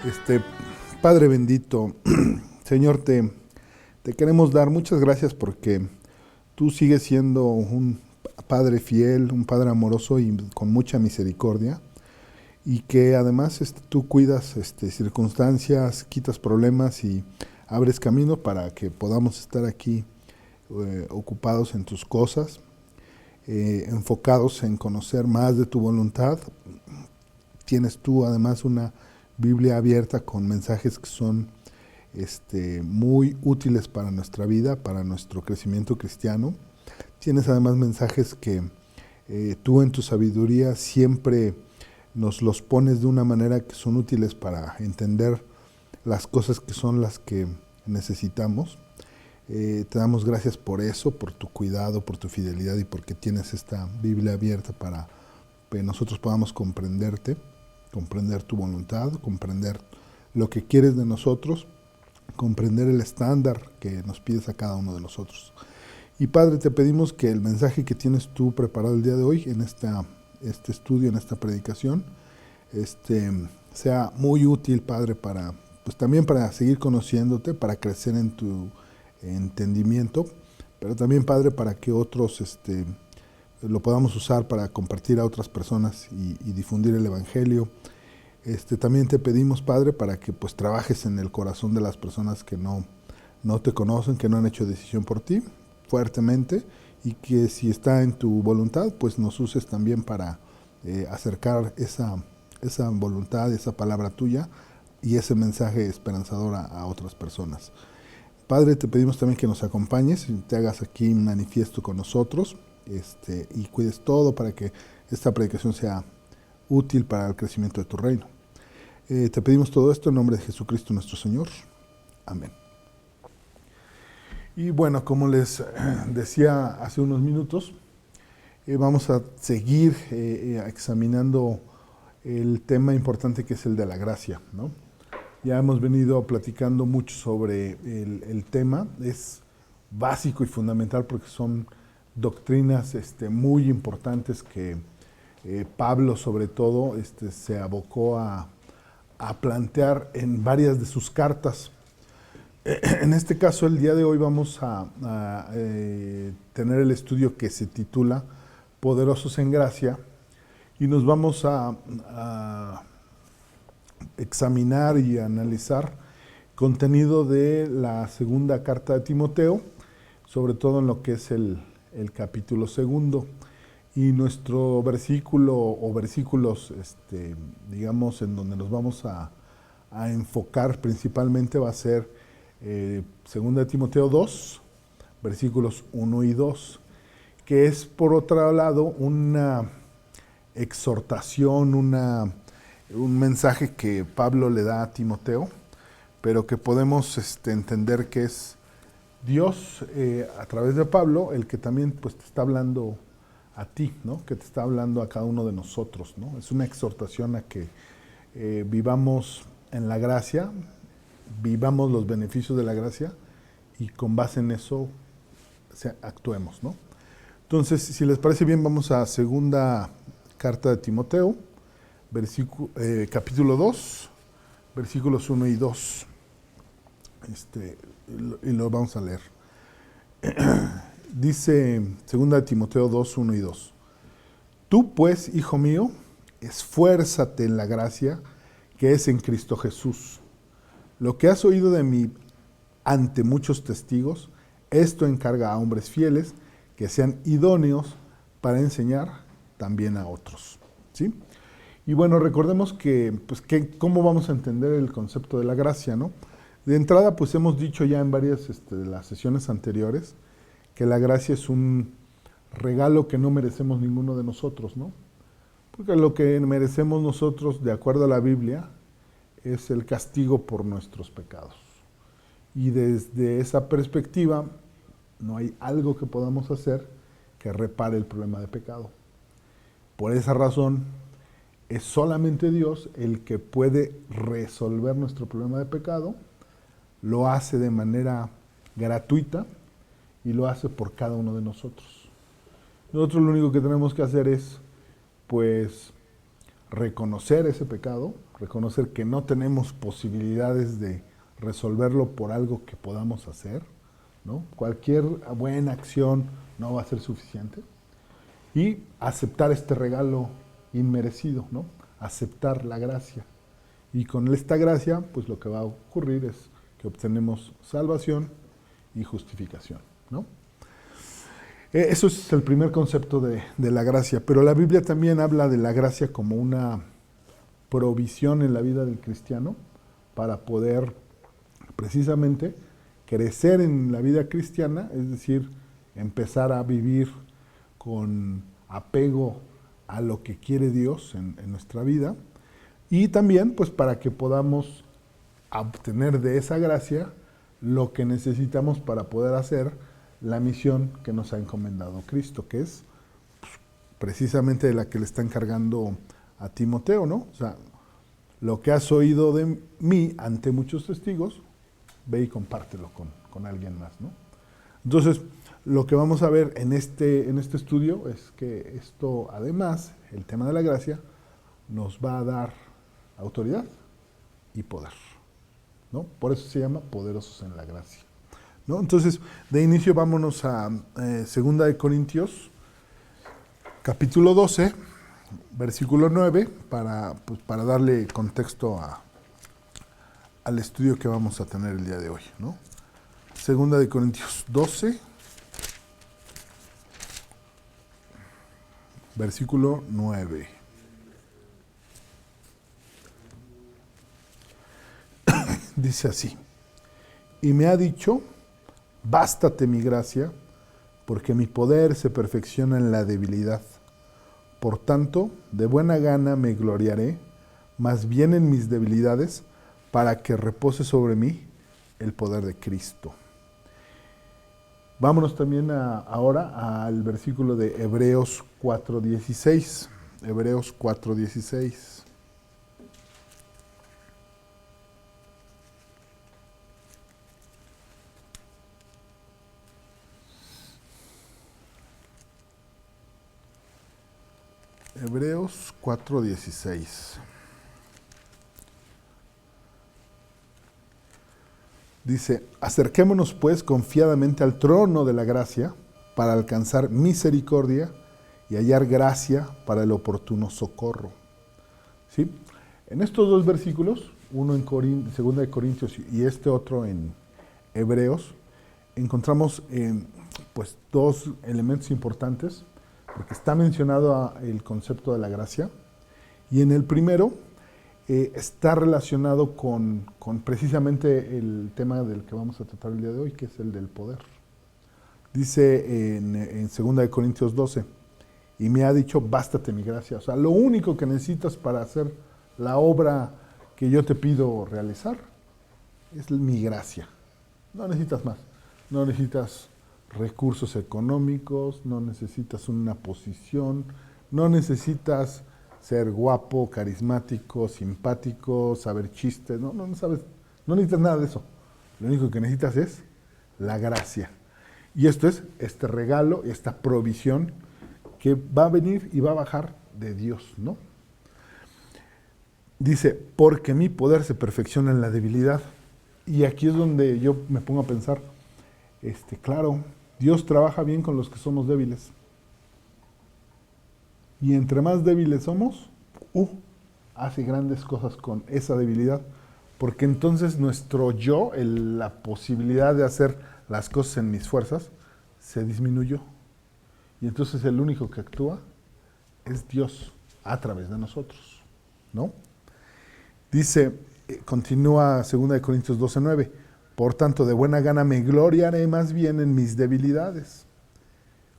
Este, Padre bendito, Señor, te queremos dar muchas gracias porque tú sigues siendo un Padre fiel, un Padre amoroso y con mucha misericordia, y que además tú cuidas circunstancias, quitas problemas y abres camino para que podamos estar aquí ocupados en tus cosas, enfocados en conocer más de tu voluntad. Tienes tú además una Biblia abierta con mensajes que son muy útiles para nuestra vida, para nuestro crecimiento cristiano. Tienes además mensajes que tú en tu sabiduría siempre nos los pones de una manera que son útiles para entender las cosas que son las que necesitamos. Te damos gracias por eso, por tu cuidado, por tu fidelidad y porque tienes esta Biblia abierta para que nosotros podamos comprenderte, comprender tu voluntad, comprender lo que quieres de nosotros, comprender el estándar que nos pides a cada uno de nosotros. Y Padre, te pedimos que el mensaje que tienes tú preparado el día de hoy en este estudio, en esta predicación, sea muy útil, Padre, pues también para seguir conociéndote, para crecer en tu entendimiento, pero también, Padre, para que otros lo podamos usar para compartir a otras personas y difundir el Evangelio. También te pedimos, Padre, para que pues trabajes en el corazón de las personas que no te conocen, que no han hecho decisión por ti, fuertemente, y que si está en tu voluntad, pues nos uses también para acercar esa voluntad, esa palabra tuya y ese mensaje esperanzador a otras personas. Padre, te pedimos también que nos acompañes y te hagas aquí un manifiesto con nosotros, y cuides todo para que esta predicación sea útil para el crecimiento de tu reino. Te pedimos todo esto en nombre de Jesucristo nuestro Señor. Amén. Y bueno, como les decía hace unos minutos, vamos a seguir examinando el tema importante que es el de la gracia, ¿no? Ya hemos venido platicando mucho sobre el tema. Es básico y fundamental porque son doctrinas muy importantes que Pablo sobre todo se abocó a plantear en varias de sus cartas. En este caso, el día de hoy vamos a tener el estudio que se titula Poderosos en Gracia, y nos vamos a examinar y analizar contenido de la segunda carta de Timoteo, sobre todo en lo que es el capítulo segundo. Y nuestro versículo o versículos, digamos, en donde nos vamos a enfocar principalmente va a ser 2 Timoteo 2, versículos 1 y 2, que es por otro lado una exhortación, un mensaje que Pablo le da a Timoteo, pero que podemos entender que es Dios a través de Pablo el que también pues te está hablando a ti, ¿no? Que te está hablando a cada uno de nosotros, ¿no? Es una exhortación a que vivamos en la gracia, vivamos los beneficios de la gracia y con base en eso actuemos, ¿no? Entonces, si les parece bien, vamos a segunda carta de Timoteo, capítulo 2, versículos 1 y 2. Y lo vamos a leer. Dice 2 Timoteo 2, 1 y 2. Tú pues, hijo mío, esfuérzate en la gracia que es en Cristo Jesús. Lo que has oído de mí ante muchos testigos, esto encarga a hombres fieles que sean idóneos para enseñar también a otros. ¿Sí? Y bueno, recordemos cómo vamos a entender el concepto de la gracia, ¿no? De entrada, pues hemos dicho ya en varias de las sesiones anteriores que la gracia es un regalo que no merecemos ninguno de nosotros, ¿no? Porque lo que merecemos nosotros, de acuerdo a la Biblia, es el castigo por nuestros pecados. Y desde esa perspectiva, no hay algo que podamos hacer que repare el problema de pecado. Por esa razón, es solamente Dios el que puede resolver nuestro problema de pecado, lo hace de manera gratuita y lo hace por cada uno de nosotros. Nosotros lo único que tenemos que hacer es, pues, reconocer ese pecado, reconocer que no tenemos posibilidades de resolverlo por algo que podamos hacer, ¿no? Cualquier buena acción no va a ser suficiente. Y aceptar este regalo inmerecido, ¿no? Aceptar la gracia. Y con esta gracia, pues lo que va a ocurrir es que obtenemos salvación y justificación, ¿no? Eso es el primer concepto de la gracia, pero la Biblia también habla de la gracia como una provisión en la vida del cristiano para poder precisamente crecer en la vida cristiana, es decir, empezar a vivir con apego a lo que quiere Dios en nuestra vida, y también pues para que podamos obtener de esa gracia lo que necesitamos para poder hacer la misión que nos ha encomendado Cristo, que es pues, precisamente de la que le está encargando a Timoteo, ¿no? O sea, lo que has oído de mí ante muchos testigos, ve y compártelo con alguien más, ¿no? Entonces, lo que vamos a ver en este estudio es que esto, además, el tema de la gracia, nos va a dar autoridad y poder, ¿no? Por eso se llama poderosos en la gracia, ¿no? Entonces, de inicio vámonos a 2 Corintios, capítulo 12, versículo 9, para darle contexto al estudio que vamos a tener el día de hoy, ¿no? 2 Corintios 12, versículo 9. Dice así: y me ha dicho, bástate mi gracia, porque mi poder se perfecciona en la debilidad. Por tanto, de buena gana me gloriaré, más bien en mis debilidades, para que repose sobre mí el poder de Cristo. Vámonos también ahora al versículo de Hebreos 4:16. Hebreos 4:16. Hebreos 4:16. Dice, acerquémonos pues confiadamente al trono de la gracia para alcanzar misericordia y hallar gracia para el oportuno socorro. ¿Sí? En estos dos versículos, uno en 2 Corintios y este otro en Hebreos, encontramos pues dos elementos importantes, porque está mencionado el concepto de la gracia, y en el primero está relacionado con precisamente el tema del que vamos a tratar el día de hoy, que es el del poder. Dice en 2 Corintios 12, y me ha dicho, bástate mi gracia. O sea, lo único que necesitas para hacer la obra que yo te pido realizar es mi gracia. No necesitas más. No necesitas recursos económicos, no necesitas una posición, no necesitas ser guapo, carismático, simpático, saber chistes, no necesitas nada de eso. Lo único que necesitas es la gracia. Y esto es este regalo, esta provisión que va a venir y va a bajar de Dios, ¿no? Dice, porque mi poder se perfecciona en la debilidad. Y aquí es donde yo me pongo a pensar, claro, Dios trabaja bien con los que somos débiles. Y entre más débiles somos, hace grandes cosas con esa debilidad. Porque entonces nuestro yo, la posibilidad de hacer las cosas en mis fuerzas, se disminuyó. Y entonces el único que actúa es Dios a través de nosotros, ¿no? Dice, continúa 2 Corintios 12:9, por tanto, de buena gana me gloriaré más bien en mis debilidades.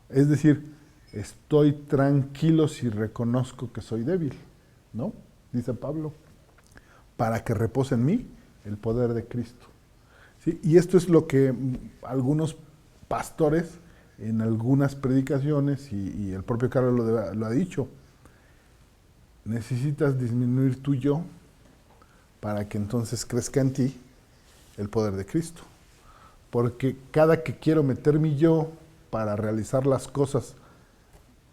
Es decir, estoy tranquilo si reconozco que soy débil, ¿no? Dice Pablo, para que repose en mí el poder de Cristo. ¿Sí? Y esto es lo que algunos pastores en algunas predicaciones, y el propio Carlos lo ha dicho, necesitas disminuir tu yo para que entonces crezca en ti el poder de Cristo. Porque cada que quiero meter mi yo para realizar las cosas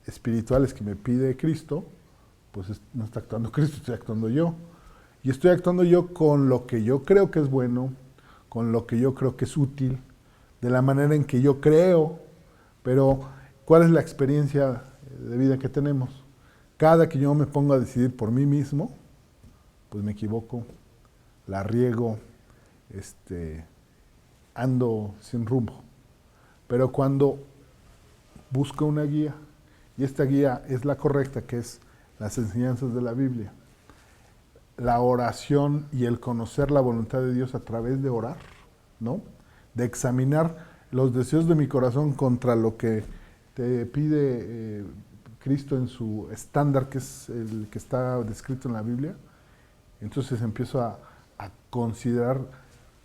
espirituales que me pide Cristo, pues no está actuando Cristo, estoy actuando yo. Y estoy actuando yo con lo que yo creo que es bueno, con lo que yo creo que es útil, de la manera en que yo creo, pero ¿cuál es la experiencia de vida que tenemos? Cada que yo me pongo a decidir por mí mismo, pues me equivoco, la riego, ando sin rumbo. Pero cuando busco una guía, y esta guía es la correcta, que es las enseñanzas de la Biblia, la oración y el conocer la voluntad de Dios a través de orar, ¿no? De examinar los deseos de mi corazón contra lo que te pide Cristo en su estándar, que es el que está descrito en la Biblia. Entonces empiezo a considerar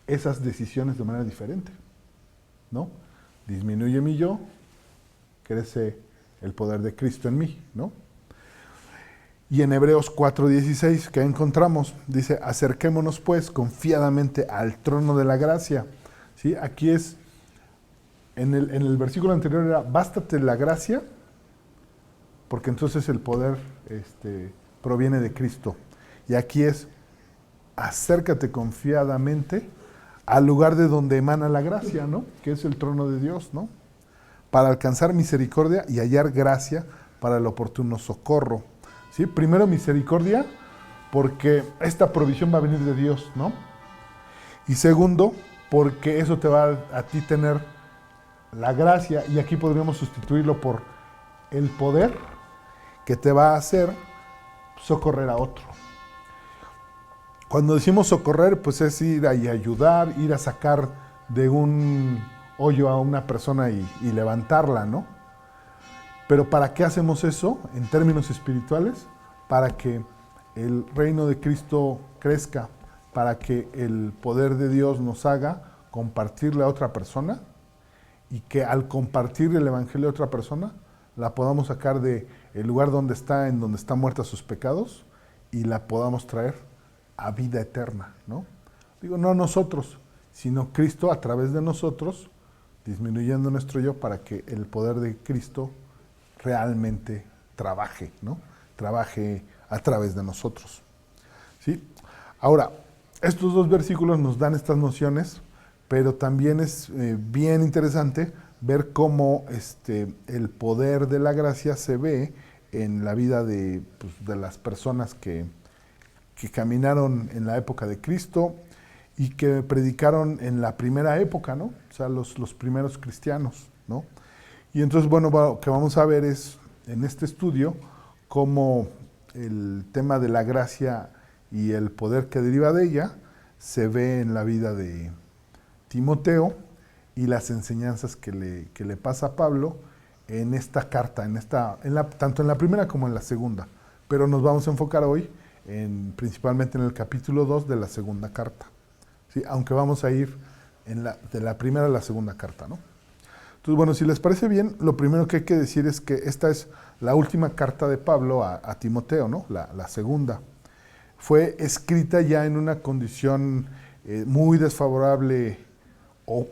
esas decisiones de manera diferente, ¿no? Disminuye mi yo, crece el poder de Cristo en mí, ¿no? Y en Hebreos 4:16, que encontramos, dice, acerquémonos pues confiadamente al trono de la gracia. ¿Sí? Aquí es, en el versículo anterior era, bástate la gracia, porque entonces el poder proviene de Cristo. Y aquí es, acércate confiadamente al lugar de donde emana la gracia, ¿no? Que es el trono de Dios, ¿no? Para alcanzar misericordia y hallar gracia para el oportuno socorro. ¿Sí? Primero misericordia, porque esta provisión va a venir de Dios, ¿no? Y segundo, porque eso te va a ti tener la gracia, y aquí podríamos sustituirlo por el poder que te va a hacer socorrer a otro. Cuando decimos socorrer, pues es ir a ayudar, ir a sacar de un hoyo a una persona y levantarla, ¿no? Pero ¿para qué hacemos eso en términos espirituales? Para que el reino de Cristo crezca, para que el poder de Dios nos haga compartirle a otra persona, y que al compartir el evangelio a otra persona, la podamos sacar del lugar donde está, en donde están muertas sus pecados, y la podamos traer a vida eterna, ¿no? Digo, no nosotros, sino Cristo a través de nosotros, disminuyendo nuestro yo para que el poder de Cristo realmente trabaje, ¿no? Trabaje a través de nosotros. ¿Sí? Ahora, estos dos versículos nos dan estas nociones, pero también es bien interesante ver cómo el poder de la gracia se ve en la vida de las personas que caminaron en la época de Cristo y que predicaron en la primera época, ¿no? O sea, los primeros cristianos, ¿no? Y entonces, bueno, lo que vamos a ver es, en este estudio, cómo el tema de la gracia y el poder que deriva de ella se ve en la vida de Timoteo y las enseñanzas que le pasa a Pablo en esta carta, tanto en la primera como en la segunda. Pero nos vamos a enfocar hoy principalmente en el capítulo 2 de la segunda carta. ¿Sí? Aunque vamos a ir de la primera a la segunda carta, ¿no? Entonces, bueno, si les parece bien, lo primero que hay que decir es que esta es la última carta de Pablo a Timoteo, ¿no? La segunda. Fue escrita ya en una condición muy desfavorable, o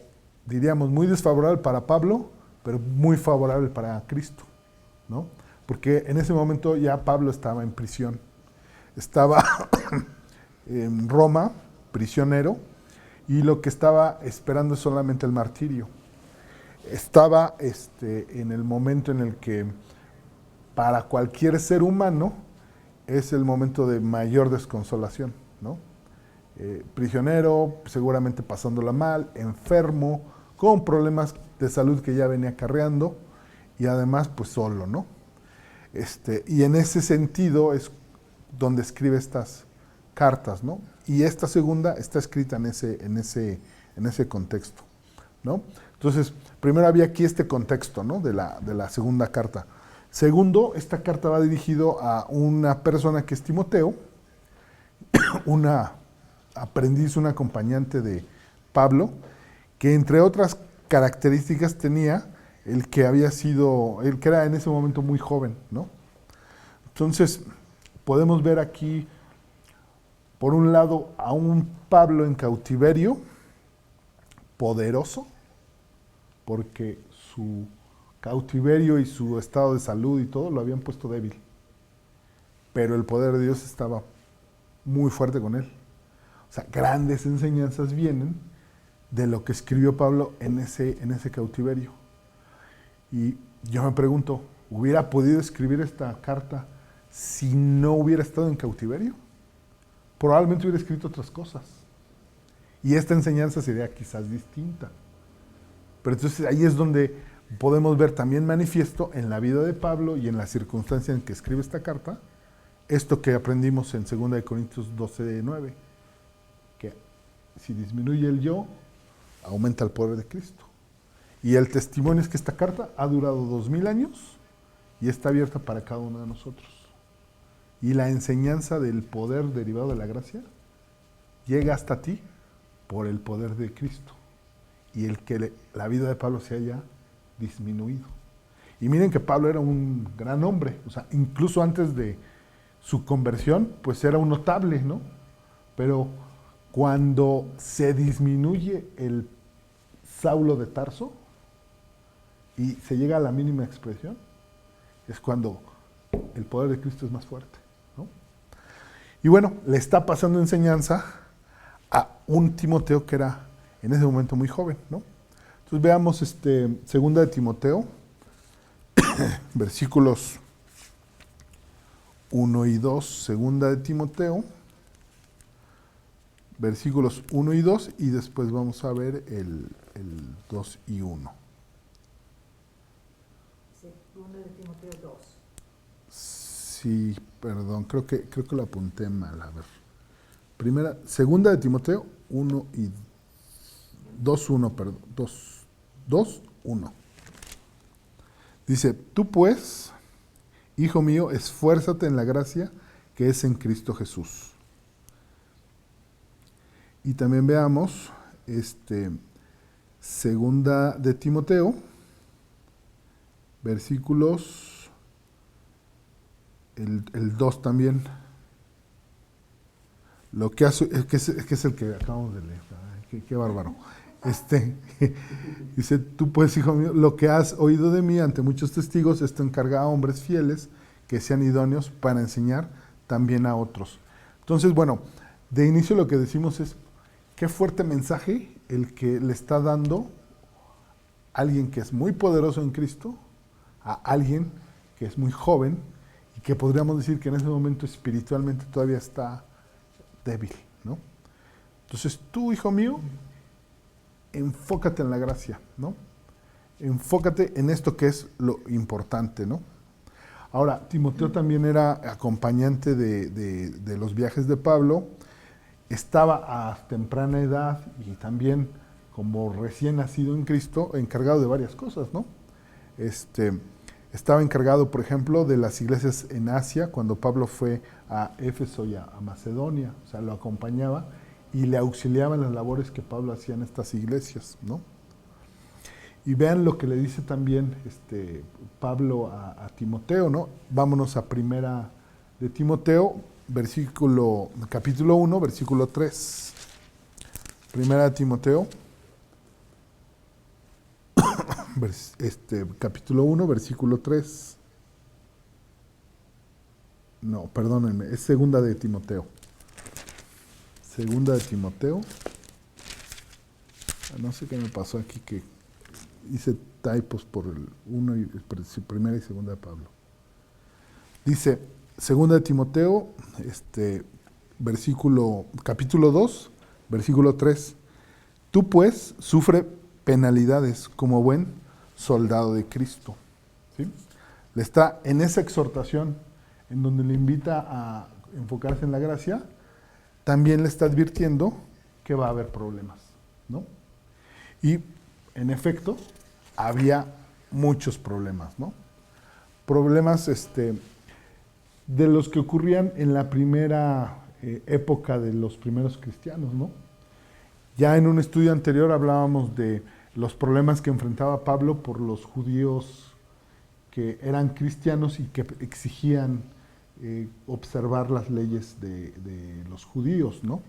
diríamos muy desfavorable para Pablo, pero muy favorable para Cristo, ¿no? Porque en ese momento ya Pablo estaba en prisión. Estaba en Roma, prisionero, y lo que estaba esperando es solamente el martirio. Estaba en el momento en el que para cualquier ser humano es el momento de mayor desconsolación, ¿no? Prisionero, seguramente pasándola mal, enfermo, con problemas de salud que ya venía acarreando, y además pues solo, ¿no? Y en ese sentido es donde escribe estas cartas, ¿no? Y esta segunda está escrita en ese contexto, ¿no? Entonces, primero había aquí este contexto, ¿no? de la segunda carta. Segundo, esta carta va dirigido a una persona que es Timoteo, una aprendiz, un acompañante de Pablo, que entre otras características tenía el que era en ese momento muy joven, ¿no? Entonces, podemos ver aquí, por un lado, a un Pablo en cautiverio, poderoso, porque su cautiverio y su estado de salud y todo lo habían puesto débil. Pero el poder de Dios estaba muy fuerte con él. O sea, grandes enseñanzas vienen de lo que escribió Pablo en ese cautiverio. Y yo me pregunto, ¿hubiera podido escribir esta carta si no hubiera estado en cautiverio? Probablemente hubiera escrito otras cosas. Y esta enseñanza sería quizás distinta. Pero entonces ahí es donde podemos ver también manifiesto en la vida de Pablo y en la circunstancia en que escribe esta carta, esto que aprendimos en 2 Corintios 12:9, que si disminuye el yo, aumenta el poder de Cristo. Y el testimonio es que esta carta ha durado 2000 años y está abierta para cada uno de nosotros. Y la enseñanza del poder derivado de la gracia llega hasta ti por el poder de Cristo y el que la vida de Pablo se haya disminuido. Y miren que Pablo era un gran hombre, o sea, incluso antes de su conversión, pues era un notable, ¿no? Pero cuando se disminuye el Saulo de Tarso y se llega a la mínima expresión, es cuando el poder de Cristo es más fuerte, ¿no? Y bueno, le está pasando enseñanza a un Timoteo que era en ese momento muy joven, ¿no? Entonces veamos 2 de Timoteo, versículos 1 y 2, 2 de Timoteo, versículos 1 y 2, y después vamos a ver el 2 y 1. 2 de Timoteo 2. Sí, perdón, creo que lo apunté mal, a ver. Primera, 2 de Timoteo 1 y 2, 1, perdón, 2, 1. Dice, tú pues, hijo mío, esfuérzate en la gracia que es en Cristo Jesús. Y también veamos, 2 de Timoteo, versículos, el 2 también. Lo que hace, es que es el que acabamos de leer, qué bárbaro. Dice, tú pues, hijo mío, lo que has oído de mí ante muchos testigos, esto encarga a hombres fieles que sean idóneos para enseñar también a otros. Entonces, bueno, de inicio lo que decimos es, qué fuerte mensaje el que le está dando alguien que es muy poderoso en Cristo a alguien que es muy joven y que podríamos decir que en ese momento espiritualmente todavía está débil, ¿no? Entonces, tú, hijo mío, enfócate en la gracia, ¿no? Enfócate en esto que es lo importante, ¿no? Ahora, Timoteo también era acompañante de los viajes de Pablo, estaba a temprana edad y también como recién nacido en Cristo, encargado de varias cosas, ¿no? Estaba encargado, por ejemplo, de las iglesias en Asia, cuando Pablo fue a Éfeso y a Macedonia, o sea, lo acompañaba y le auxiliaba en las labores que Pablo hacía en estas iglesias, ¿no? Y vean lo que le dice también Pablo a Timoteo, ¿no? Vámonos a 1 de Timoteo, capítulo 1, versículo 3. 1 de Timoteo, capítulo 1, versículo 3. No, perdónenme, es 2 de Timoteo. 2 de Timoteo. No sé qué me pasó aquí, que hice typos por el 1 y primera y segunda de Pablo. Dice, 2 de Timoteo, capítulo 2, versículo 3. Tú pues sufre penalidades como buen soldado de Cristo. ¿Sí? Le está en esa exhortación en donde le invita a enfocarse en la gracia, también le está advirtiendo que va a haber problemas, ¿no? Y en efecto, había muchos problemas, ¿no? Problemas de los que ocurrían en la primera época de los primeros cristianos, ¿no? Ya en un estudio anterior hablábamos de los problemas que enfrentaba Pablo por los judíos que eran cristianos y que exigían observar las leyes de los judíos, ¿no?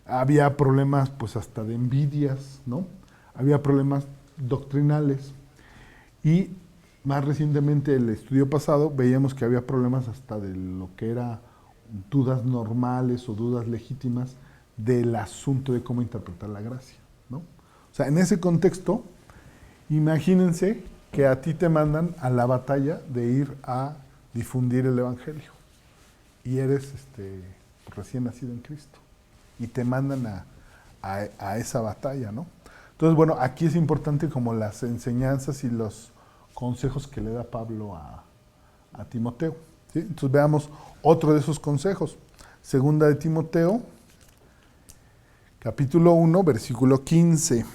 Había problemas pues hasta de envidias, ¿no? Había problemas doctrinales y más recientemente el estudio pasado veíamos que había problemas hasta de lo que era dudas normales o dudas legítimas del asunto de cómo interpretar la gracia, ¿no? O sea, en ese contexto, imagínense que a ti te mandan a la batalla de ir a difundir el Evangelio y eres recién nacido en Cristo y te mandan a esa batalla, ¿no? Entonces, bueno, aquí es importante como las enseñanzas y los consejos que le da Pablo a Timoteo, ¿sí? Entonces veamos otro de esos consejos. Segunda de Timoteo, capítulo 1, versículo 15.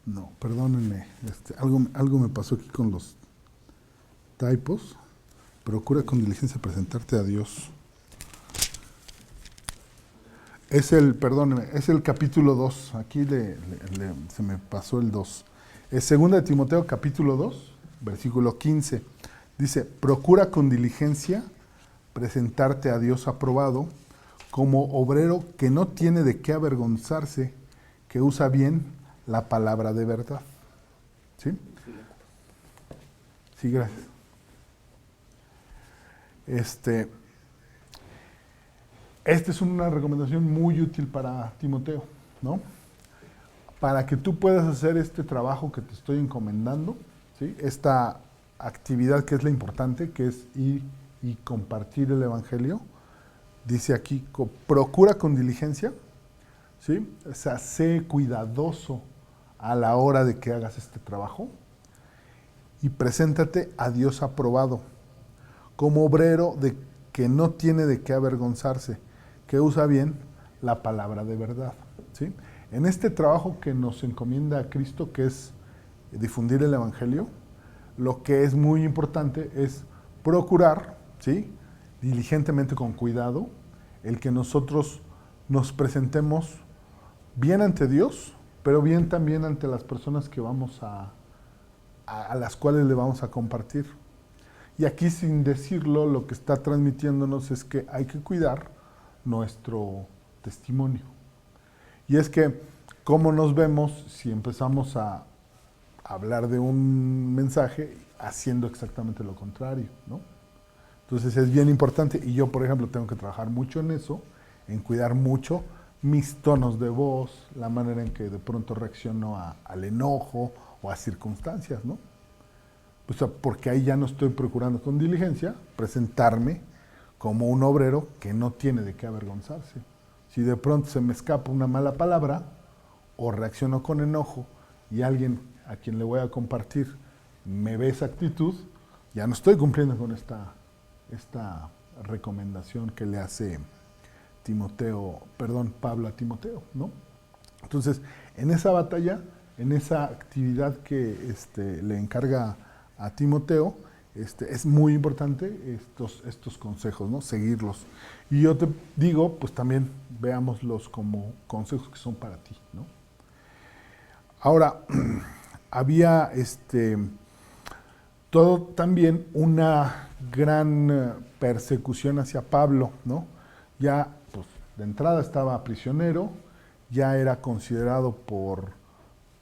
No, perdónenme, algo me pasó aquí con los typos. Procura con diligencia presentarte a Dios. Perdónenme, es el capítulo 2. Aquí se me pasó el 2. Es segunda de Timoteo, capítulo 2, versículo 15. Dice, procura con diligencia presentarte a Dios aprobado, como obrero que no tiene de qué avergonzarse, que usa bien la palabra de verdad. ¿Sí? Sí, gracias. Esta es una recomendación muy útil para Timoteo, ¿no? Para que tú puedas hacer este trabajo que te estoy encomendando, ¿sí? Esta actividad que es la importante, que es ir y compartir el Evangelio, dice aquí, procura con diligencia, ¿sí? O sea, sé cuidadoso a la hora de que hagas este trabajo y preséntate a Dios aprobado, como obrero que no tiene de qué avergonzarse, que usa bien la palabra de verdad, ¿sí? En este trabajo que nos encomienda a Cristo, que es difundir el Evangelio, lo que es muy importante es procurar, ¿sí? Diligentemente, con cuidado, el que nosotros nos presentemos bien ante Dios, pero bien también ante las personas que vamos a las cuales le vamos a compartir. Y aquí, sin decirlo, lo que está transmitiéndonos es que hay que cuidar nuestro testimonio. Y es que, ¿cómo nos vemos si empezamos a hablar de un mensaje haciendo exactamente lo contrario, ¿no? Entonces es bien importante, y yo, por ejemplo, tengo que trabajar mucho en eso, en cuidar mucho mis tonos de voz, la manera en que de pronto reacciono al enojo o a circunstancias, ¿no? O sea, porque ahí ya no estoy procurando con diligencia presentarme como un obrero que no tiene de qué avergonzarse. Si de pronto se me escapa una mala palabra o reacciono con enojo y alguien a quien le voy a compartir me ve esa actitud, ya no estoy cumpliendo con esta recomendación que le hace Pablo a Timoteo, ¿no? Entonces, en esa batalla, en esa actividad que le encarga a Timoteo, es muy importante estos consejos, ¿no? Seguirlos. Y yo te digo, pues también veámoslos como consejos que son para ti, ¿no? Ahora, había todo también una gran persecución hacia Pablo, ¿no? Ya, pues, de entrada estaba prisionero, ya era considerado por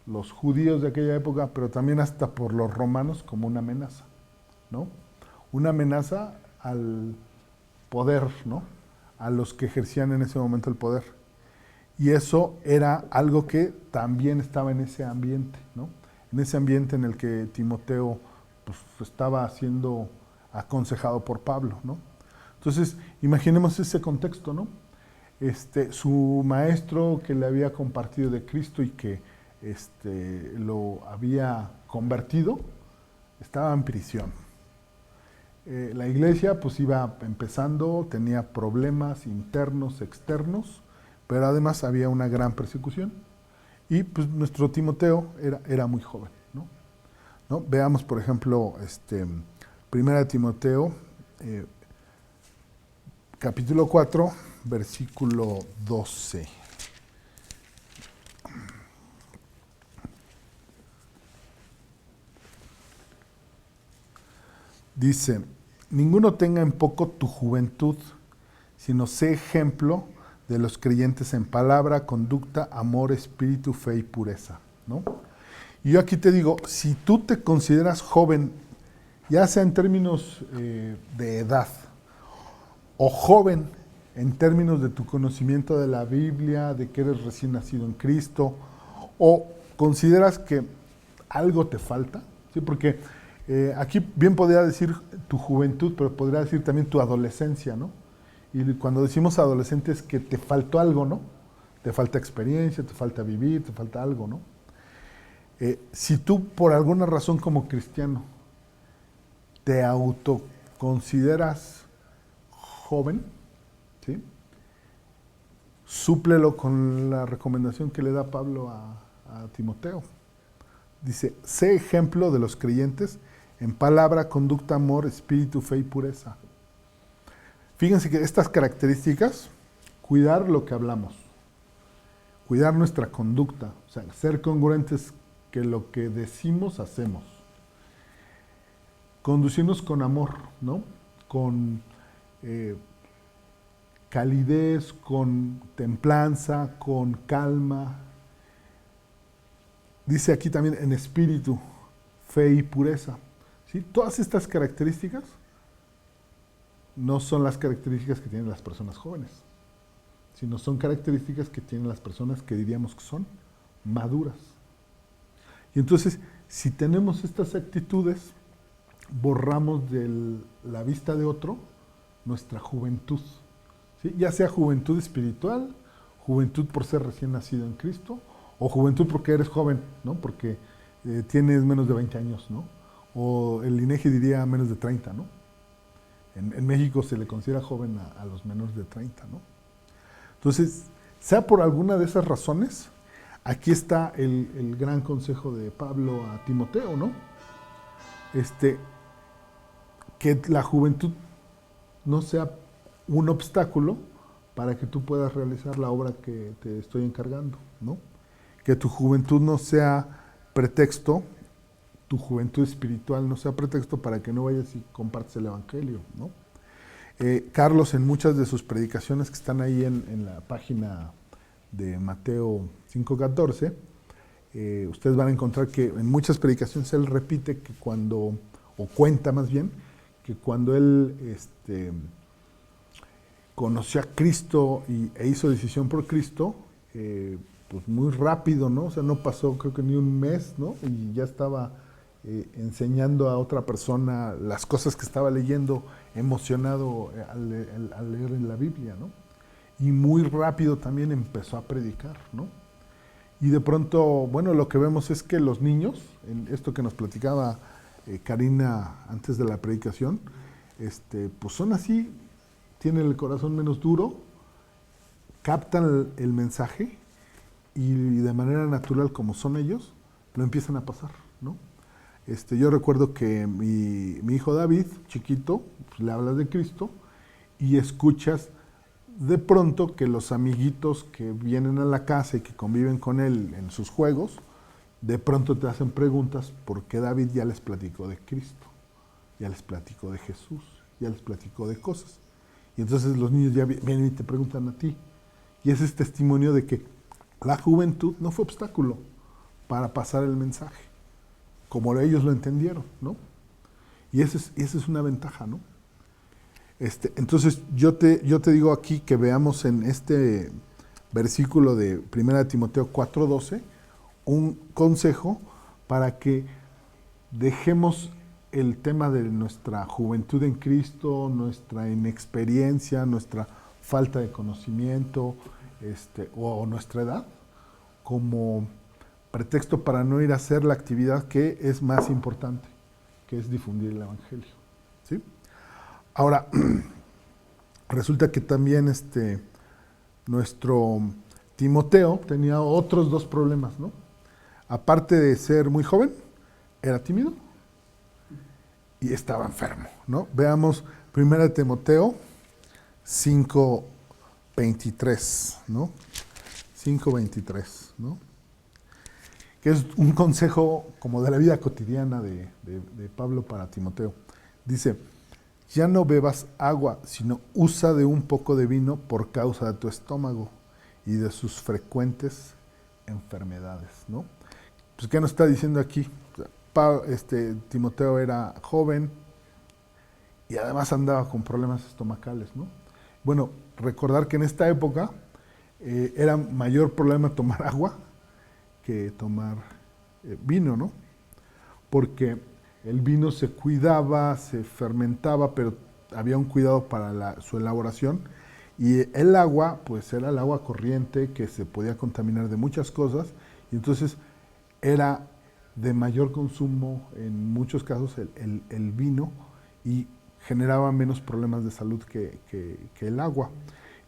los judíos de aquella época, pero también hasta por los romanos como una amenaza, ¿no? Una amenaza al poder, ¿no? A los que ejercían en ese momento el poder. Y eso era algo que también estaba en ese ambiente, ¿no? En ese ambiente en el que Timoteo, pues, estaba siendo aconsejado por Pablo, ¿no? Entonces, imaginemos ese contexto, ¿no? Su maestro que le había compartido de Cristo y que lo había convertido, estaba en prisión. La iglesia pues iba empezando, tenía problemas internos, externos, pero además había una gran persecución. Y pues nuestro Timoteo era muy joven, ¿no? ¿No? Veamos, por ejemplo, Primera de Timoteo, capítulo 4, versículo 12. Dice, ninguno tenga en poco tu juventud, sino sé ejemplo de los creyentes en palabra, conducta, amor, espíritu, fe y pureza, ¿no? Y yo aquí te digo, si tú te consideras joven, ya sea en términos de edad, o joven en términos de tu conocimiento de la Biblia, de que eres recién nacido en Cristo, o consideras que algo te falta, ¿sí? Porque aquí bien podría decir tu juventud, pero podría decir también tu adolescencia, ¿no? Y cuando decimos adolescente es que te faltó algo, ¿no? Te falta experiencia, te falta vivir, te falta algo, ¿no? Si tú por alguna razón como cristiano te autoconsideras joven, ¿sí? Súplelo con la recomendación que le da Pablo a Timoteo. Dice, sé ejemplo de los creyentes en palabra, conducta, amor, espíritu, fe y pureza. Fíjense que estas características, cuidar lo que hablamos, cuidar nuestra conducta, o sea, ser congruentes que lo que decimos, hacemos. Conducirnos con amor, ¿no? Con calidez, con templanza, con calma. Dice aquí también en espíritu, fe y pureza. ¿Sí? Todas estas características no son las características que tienen las personas jóvenes, sino son características que tienen las personas que diríamos que son maduras. Y entonces, si tenemos estas actitudes, borramos de la vista de otro nuestra juventud, ¿sí? Ya sea juventud espiritual, juventud por ser recién nacido en Cristo, o juventud porque eres joven, ¿no? Porque tienes menos de 20 años, ¿no? O el INEGI diría menos de 30, ¿no? En México se le considera joven a los menores de 30, ¿no? Entonces, sea por alguna de esas razones, aquí está el gran consejo de Pablo a Timoteo, ¿no? Que la juventud no sea un obstáculo para que tú puedas realizar la obra que te estoy encargando, ¿no? Que tu juventud no sea pretexto, tu juventud espiritual no sea pretexto para que no vayas y compartas el Evangelio, ¿no? Carlos, en muchas de sus predicaciones que están ahí en la página de Mateo 5:14, ustedes van a encontrar que en muchas predicaciones él repite que cuando, o cuenta más bien, que cuando él conoció a Cristo e hizo decisión por Cristo, pues muy rápido, ¿no? O sea, no pasó creo que ni un mes, ¿no? Y ya estaba enseñando a otra persona las cosas que estaba leyendo, emocionado al leer en la Biblia, ¿no? Y muy rápido también empezó a predicar, ¿no? Y de pronto, bueno, lo que vemos es que los niños, en esto que nos platicaba Karina antes de la predicación, pues son así, tienen el corazón menos duro, captan el mensaje y de manera natural, como son ellos, lo empiezan a pasar, ¿no? Yo recuerdo que mi hijo David, chiquito, pues, le hablas de Cristo y escuchas de pronto que los amiguitos que vienen a la casa y que conviven con él en sus juegos, de pronto te hacen preguntas porque David ya les platicó de Cristo, ya les platicó de Jesús, ya les platicó de cosas. Y entonces los niños ya vienen y te preguntan a ti. Y ese es testimonio de que la juventud no fue obstáculo para pasar el mensaje, como ellos lo entendieron, ¿no? Y esa es una ventaja, ¿no? Entonces yo te digo aquí que veamos en este versículo de 1 Timoteo 4:12 un consejo para que dejemos el tema de nuestra juventud en Cristo, nuestra inexperiencia, nuestra falta de conocimiento o nuestra edad como pretexto para no ir a hacer la actividad que es más importante, que es difundir el Evangelio, ¿sí? Ahora, resulta que también nuestro Timoteo tenía otros dos problemas, ¿no? Aparte de ser muy joven, era tímido y estaba enfermo, ¿no? Veamos 1 Timoteo 5:23, ¿no? 5:23, ¿no? Que es un consejo como de la vida cotidiana de Pablo para Timoteo. Dice, ya no bebas agua, sino usa de un poco de vino por causa de tu estómago y de sus frecuentes enfermedades, ¿no? Pues, ¿qué nos está diciendo aquí? Timoteo era joven y además andaba con problemas estomacales, ¿no? Bueno, recordar que en esta época era mayor problema tomar agua que tomar vino, ¿no? Porque el vino se cuidaba, se fermentaba, pero había un cuidado para su elaboración. Y el agua, pues era el agua corriente que se podía contaminar de muchas cosas. Y entonces era de mayor consumo, en muchos casos, el vino y generaba menos problemas de salud que el agua.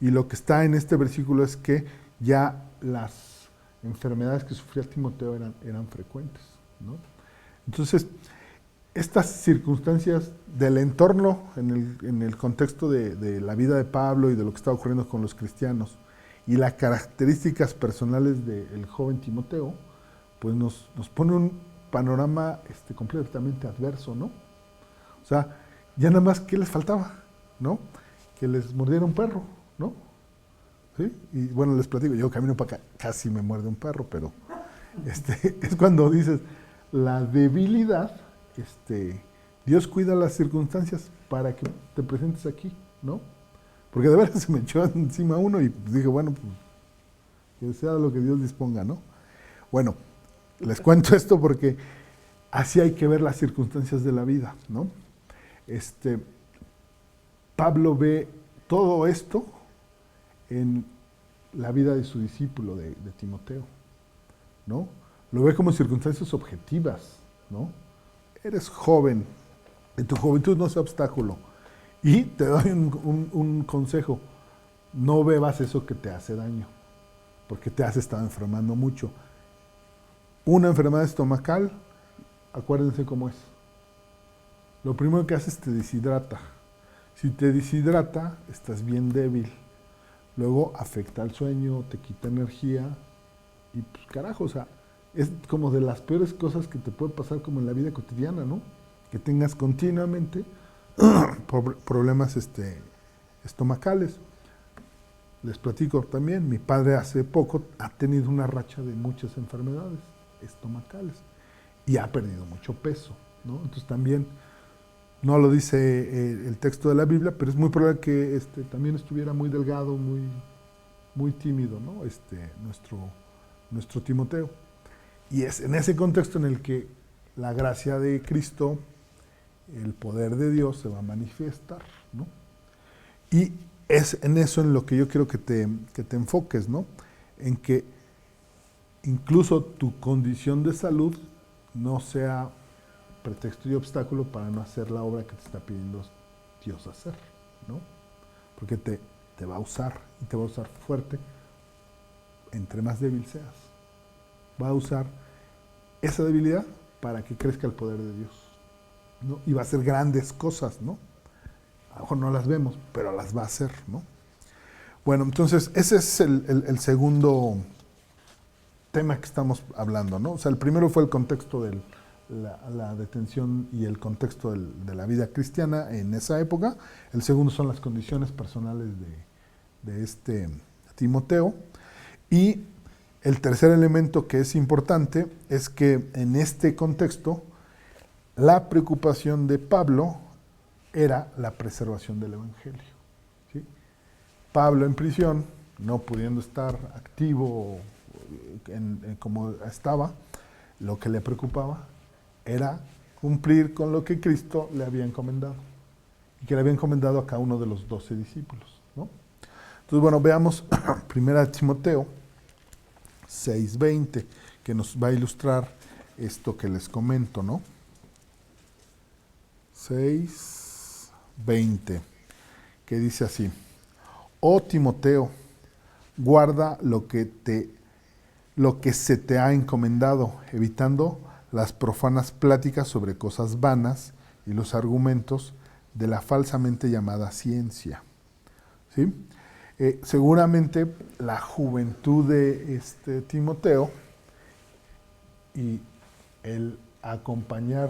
Y lo que está en este versículo es que ya las enfermedades que sufría Timoteo eran frecuentes, ¿no? Entonces, estas circunstancias del entorno en el contexto de la vida de Pablo y de lo que está ocurriendo con los cristianos y las características personales del joven Timoteo, pues nos pone un panorama completamente adverso, ¿no? O sea, ya nada más, ¿qué les faltaba? ¿No? Que les mordiera un perro, ¿no? ¿Sí? Y bueno, les platico, yo camino para acá, casi me muerde un perro, pero es cuando dices, la debilidad, Dios cuida las circunstancias para que te presentes aquí, ¿no? Porque de verdad se me echó encima uno y dije, bueno, pues que sea lo que Dios disponga, ¿no? Bueno, les cuento esto porque así hay que ver las circunstancias de la vida, ¿no? Pablo ve todo esto en la vida de su discípulo, de Timoteo, ¿no? Lo ve como circunstancias objetivas, ¿no? Eres joven, en tu juventud no sea obstáculo. Y te doy un consejo, no bebas eso que te hace daño, porque te has estado enfermando mucho. Una enfermedad estomacal, acuérdense cómo es. Lo primero que haces te deshidrata. Si te deshidrata, estás bien débil. Luego afecta al sueño, te quita energía y pues carajo, o sea, es como de las peores cosas que te puede pasar como en la vida cotidiana, ¿no? Que tengas continuamente problemas estomacales. Les platico también, mi padre hace poco ha tenido una racha de muchas enfermedades estomacales y ha perdido mucho peso, ¿no? Entonces también, no lo dice el texto de la Biblia, pero es muy probable que también estuviera muy delgado, muy tímido, ¿no? Nuestro Timoteo. Y es en ese contexto en el que la gracia de Cristo, el poder de Dios se va a manifestar, ¿no? Y es en eso en lo que yo quiero que te enfoques, ¿no? En que incluso tu condición de salud no sea pretexto y obstáculo para no hacer la obra que te está pidiendo Dios hacer, ¿no? Porque te va a usar y te va a usar fuerte entre más débil seas. Va a usar esa debilidad para que crezca el poder de Dios, ¿no? Y va a hacer grandes cosas, ¿no? A lo mejor no las vemos, pero las va a hacer, ¿no? Bueno, entonces ese es el segundo tema que estamos hablando, ¿no? O sea, el primero fue el contexto de la detención y el contexto de la vida cristiana en esa época. El segundo son las condiciones personales de Timoteo. Y el tercer elemento que es importante es que en este contexto la preocupación de Pablo era la preservación del Evangelio, ¿sí? Pablo en prisión, no pudiendo estar activo como estaba, lo que le preocupaba era cumplir con lo que Cristo le había encomendado y que le había encomendado a cada uno de los 12 discípulos, ¿no? Entonces, bueno, veamos 1 Timoteo 6:20, que nos va a ilustrar esto que les comento, ¿no? 6:20, que dice así: Oh Timoteo, guarda lo que se te ha encomendado, evitando las profanas pláticas sobre cosas vanas y los argumentos de la falsamente llamada ciencia, ¿sí? Seguramente la juventud de Timoteo y el acompañar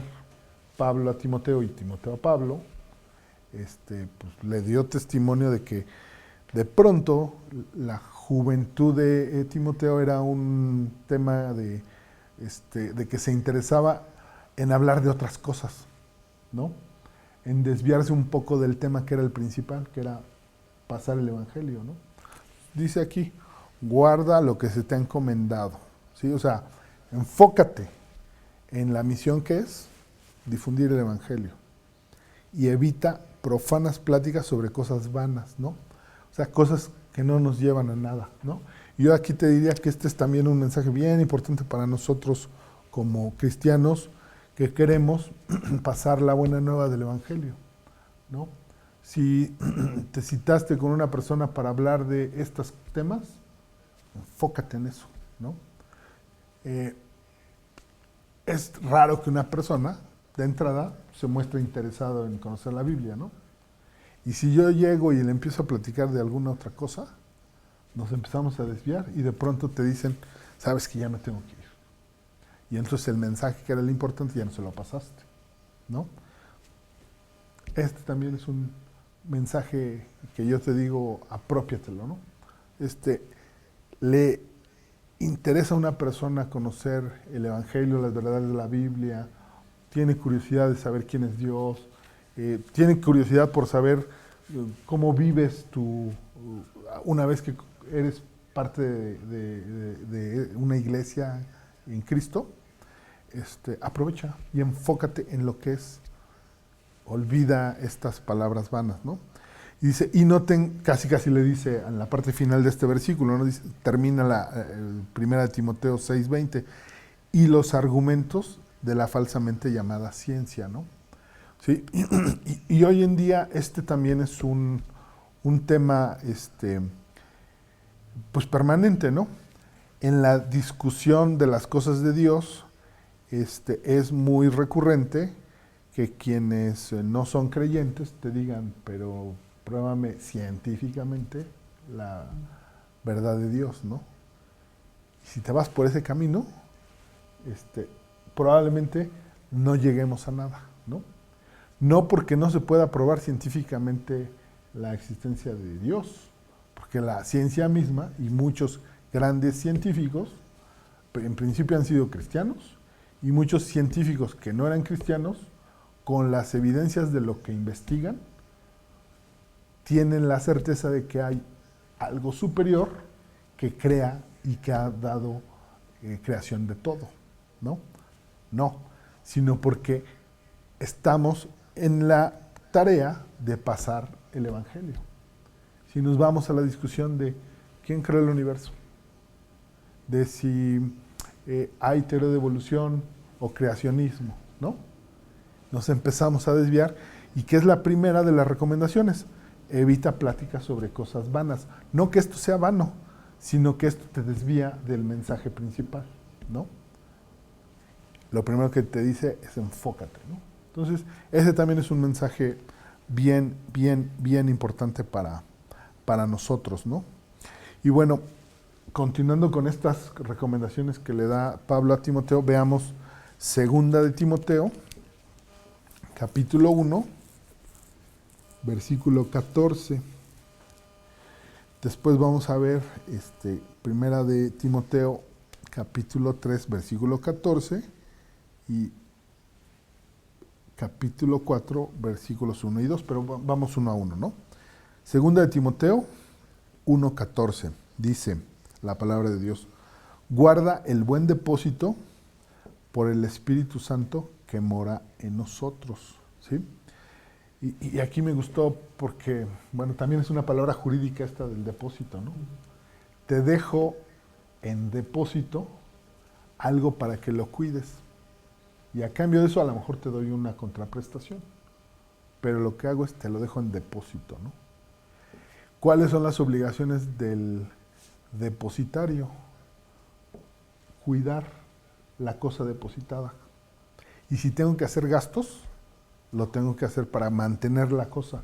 Pablo a Timoteo y Timoteo a Pablo pues, le dio testimonio de que de pronto la juventud de Timoteo era un tema de que se interesaba en hablar de otras cosas, ¿no? En desviarse un poco del tema que era el principal, que era pasar el evangelio, ¿no? Dice aquí, guarda lo que se te ha encomendado, ¿sí? O sea, enfócate en la misión que es difundir el evangelio y evita profanas pláticas sobre cosas vanas, ¿no? O sea, cosas que no nos llevan a nada, ¿no? Y yo aquí te diría que este es también un mensaje bien importante para nosotros como cristianos que queremos pasar la buena nueva del evangelio, ¿no? Si te citaste con una persona para hablar de estos temas, enfócate en eso, ¿no? Es raro que una persona, de entrada, se muestre interesado en conocer la Biblia, ¿no? Y si yo llego y le empiezo a platicar de alguna otra cosa, nos empezamos a desviar y de pronto te dicen, sabes que ya me tengo que ir. Y entonces el mensaje que era el importante ya no se lo pasaste, ¿no? Este también es un mensaje que yo te digo, apropiatelo, ¿no? Le interesa a una persona conocer el Evangelio, las verdades de la Biblia, tiene curiosidad de saber quién es Dios, tiene curiosidad por saber cómo vives tú una vez que eres parte de una iglesia en Cristo. Aprovecha y enfócate en lo que es. Olvida estas palabras vanas, ¿no? Y dice, y noten, casi le dice en la parte final de este versículo, ¿no? Dice, termina la 1 Timoteo 6:20, y los argumentos de la falsamente llamada ciencia, ¿no? ¿Sí? Y hoy en día también es un tema pues permanente, ¿no? En la discusión de las cosas de Dios es muy recurrente que quienes no son creyentes te digan, pero pruébame científicamente la verdad de Dios, ¿no? Y si te vas por ese camino, probablemente no lleguemos a nada, ¿no? No porque no se pueda probar científicamente la existencia de Dios, porque la ciencia misma y muchos grandes científicos, en principio han sido cristianos, y muchos científicos que no eran cristianos, con las evidencias de lo que investigan, tienen la certeza de que hay algo superior que crea y que ha dado creación de todo, ¿no? No, sino porque estamos en la tarea de pasar el Evangelio. Si nos vamos a la discusión de quién creó el universo, de si hay teoría de evolución o creacionismo, ¿no? Nos empezamos a desviar, y que es la primera de las recomendaciones: evita pláticas sobre cosas vanas. No que esto sea vano, sino que esto te desvía del mensaje principal, ¿no? Lo primero que te dice es enfócate, ¿no? Entonces, ese también es un mensaje bien importante para nosotros, ¿no? Y bueno, continuando con estas recomendaciones que le da Pablo a Timoteo, veamos 2 de Timoteo, capítulo 1, versículo 14. Después vamos a ver 1 de Timoteo, capítulo 3, versículo 14, y capítulo 4, versículos 1 y 2, pero vamos uno a uno, ¿no? 2 de Timoteo 1:14, dice la palabra de Dios: guarda el buen depósito por el Espíritu Santo que mora en nosotros, ¿sí? Y aquí me gustó porque, bueno, también es una palabra jurídica esta del depósito, ¿no? Te dejo en depósito algo para que lo cuides. Y a cambio de eso a lo mejor te doy una contraprestación. Pero lo que hago es te lo dejo en depósito, ¿no? ¿Cuáles son las obligaciones del depositario? Cuidar la cosa depositada. Y si tengo que hacer gastos, lo tengo que hacer para mantener la cosa.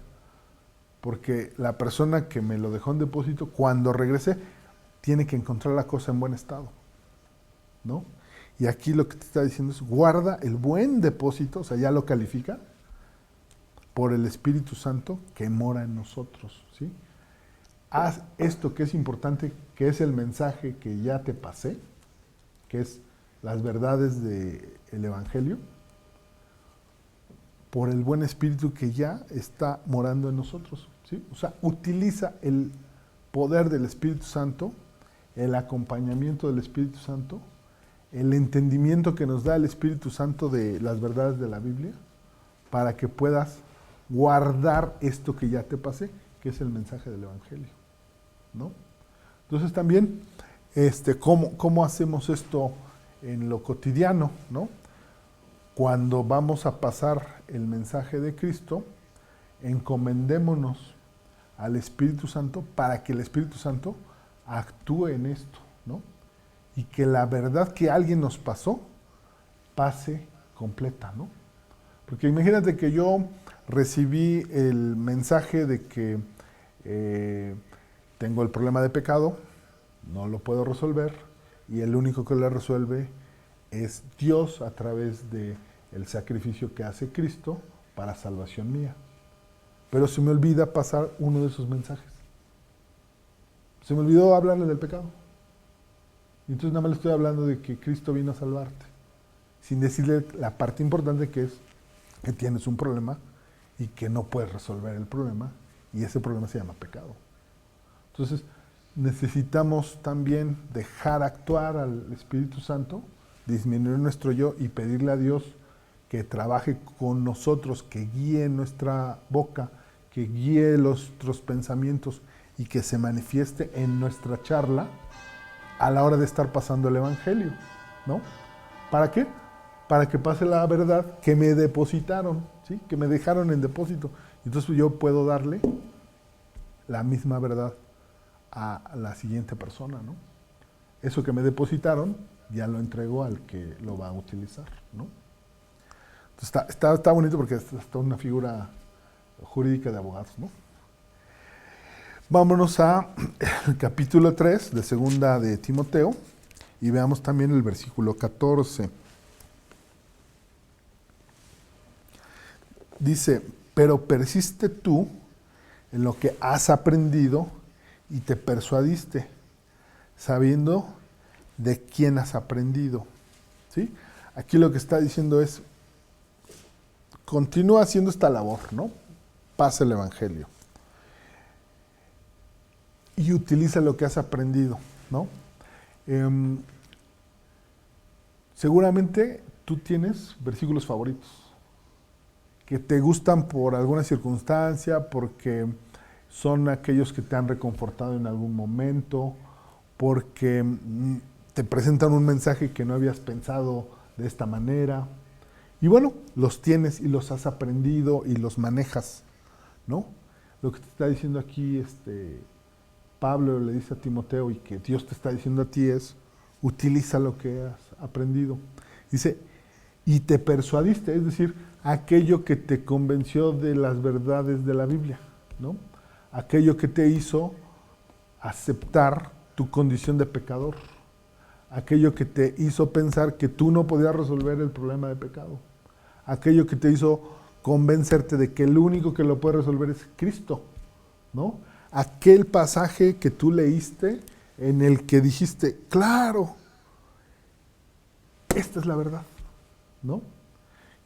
Porque la persona que me lo dejó en depósito, cuando regrese, tiene que encontrar la cosa en buen estado, ¿no? Y aquí lo que te está diciendo es, guarda el buen depósito, o sea, ya lo califica, por el Espíritu Santo que mora en nosotros, ¿sí? Haz esto que es importante, que es el mensaje que ya te pasé, que es las verdades del Evangelio, por el buen Espíritu que ya está morando en nosotros, ¿sí? O sea, utiliza el poder del Espíritu Santo, el acompañamiento del Espíritu Santo, el entendimiento que nos da el Espíritu Santo de las verdades de la Biblia, para que puedas guardar esto que ya te pasé, que es el mensaje del Evangelio, ¿no? Entonces también, ¿cómo hacemos esto en lo cotidiano, ¿no? Cuando vamos a pasar el mensaje de Cristo, encomendémonos al Espíritu Santo para que el Espíritu Santo actúe en esto, ¿no? Y que la verdad que alguien nos pasó, pase completa, ¿no? Porque imagínate que yo recibí el mensaje de que tengo el problema de pecado, no lo puedo resolver, y el único que lo resuelve es Dios a través del sacrificio que hace Cristo para salvación mía. Pero se me olvida pasar uno de esos mensajes. Se me olvidó hablarle del pecado. Y entonces nada más le estoy hablando de que Cristo vino a salvarte, sin decirle la parte importante que es que tienes un problema y que no puedes resolver el problema, y ese problema se llama pecado. Entonces, necesitamos también dejar actuar al Espíritu Santo, disminuir nuestro yo y pedirle a Dios que trabaje con nosotros, que guíe nuestra boca, que guíe nuestros pensamientos y que se manifieste en nuestra charla a la hora de estar pasando el Evangelio, ¿no? ¿Para qué? Para que pase la verdad que me depositaron, ¿sí? Que me dejaron en depósito. Entonces yo puedo darle la misma verdad a la siguiente persona, ¿no? Eso que me depositaron ya lo entrego al que lo va a utilizar, ¿no? Entonces está bonito porque es una figura jurídica de abogados, ¿no? Vámonos al capítulo 3 de segunda de Timoteo y veamos también el versículo 14. Dice, pero persiste tú en lo que has aprendido y te persuadiste, sabiendo de quién has aprendido, ¿sí? Aquí lo que está diciendo es, continúa haciendo esta labor, ¿no? Pasa el Evangelio. Y utiliza lo que has aprendido, ¿no? Seguramente tú tienes versículos favoritos que te gustan por alguna circunstancia, porque son aquellos que te han reconfortado en algún momento, porque te presentan un mensaje que no habías pensado de esta manera. Y bueno, los tienes y los has aprendido y los manejas, ¿no? Lo que te está diciendo aquí Pablo le dice a Timoteo y que Dios te está diciendo a ti es, utiliza lo que has aprendido. Dice, y te persuadiste, es decir, aquello que te convenció de las verdades de la Biblia, ¿no? Aquello que te hizo aceptar tu condición de pecador, aquello que te hizo pensar que tú no podías resolver el problema de pecado, aquello que te hizo convencerte de que el único que lo puede resolver es Cristo, ¿no? Aquel pasaje que tú leíste en el que dijiste, claro, esta es la verdad, ¿no?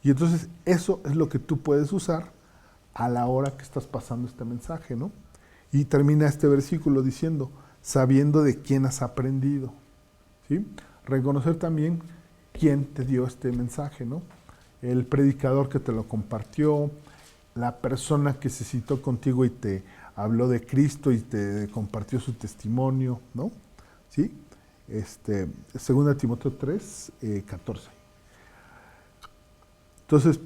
Y entonces eso es lo que tú puedes usar a la hora que estás pasando este mensaje, ¿no? Y termina este versículo diciendo, sabiendo de quién has aprendido, ¿sí? Reconocer también quién te dio este mensaje, ¿no? El predicador que te lo compartió, la persona que se citó contigo y te habló de Cristo y te compartió su testimonio, ¿no? ¿Sí? 2 Timoteo 3, 14. Entonces,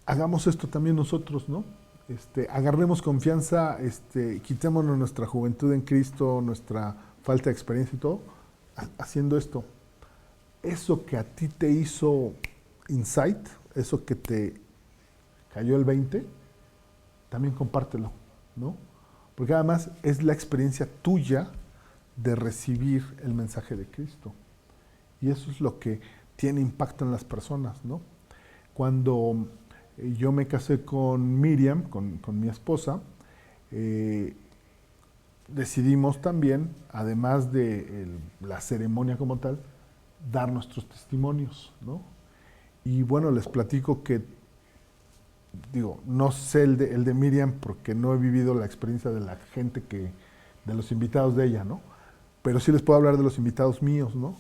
hagamos esto también nosotros, ¿no? Agarremos confianza, quitémonos nuestra juventud en Cristo, nuestra falta de experiencia y todo, haciendo esto. Eso que a ti te hizo insight, eso que te cayó el 20, también compártelo, ¿no? Porque además es la experiencia tuya de recibir el mensaje de Cristo. Y eso es lo que tiene impacto en las personas, ¿no? Cuando yo me casé con Miriam, con mi esposa. Decidimos también, además de la ceremonia como tal, dar nuestros testimonios, ¿no? Y bueno, les platico que, digo, no sé el de Miriam porque no he vivido la experiencia de la gente de los invitados de ella, ¿no? Pero sí les puedo hablar de los invitados míos, ¿no?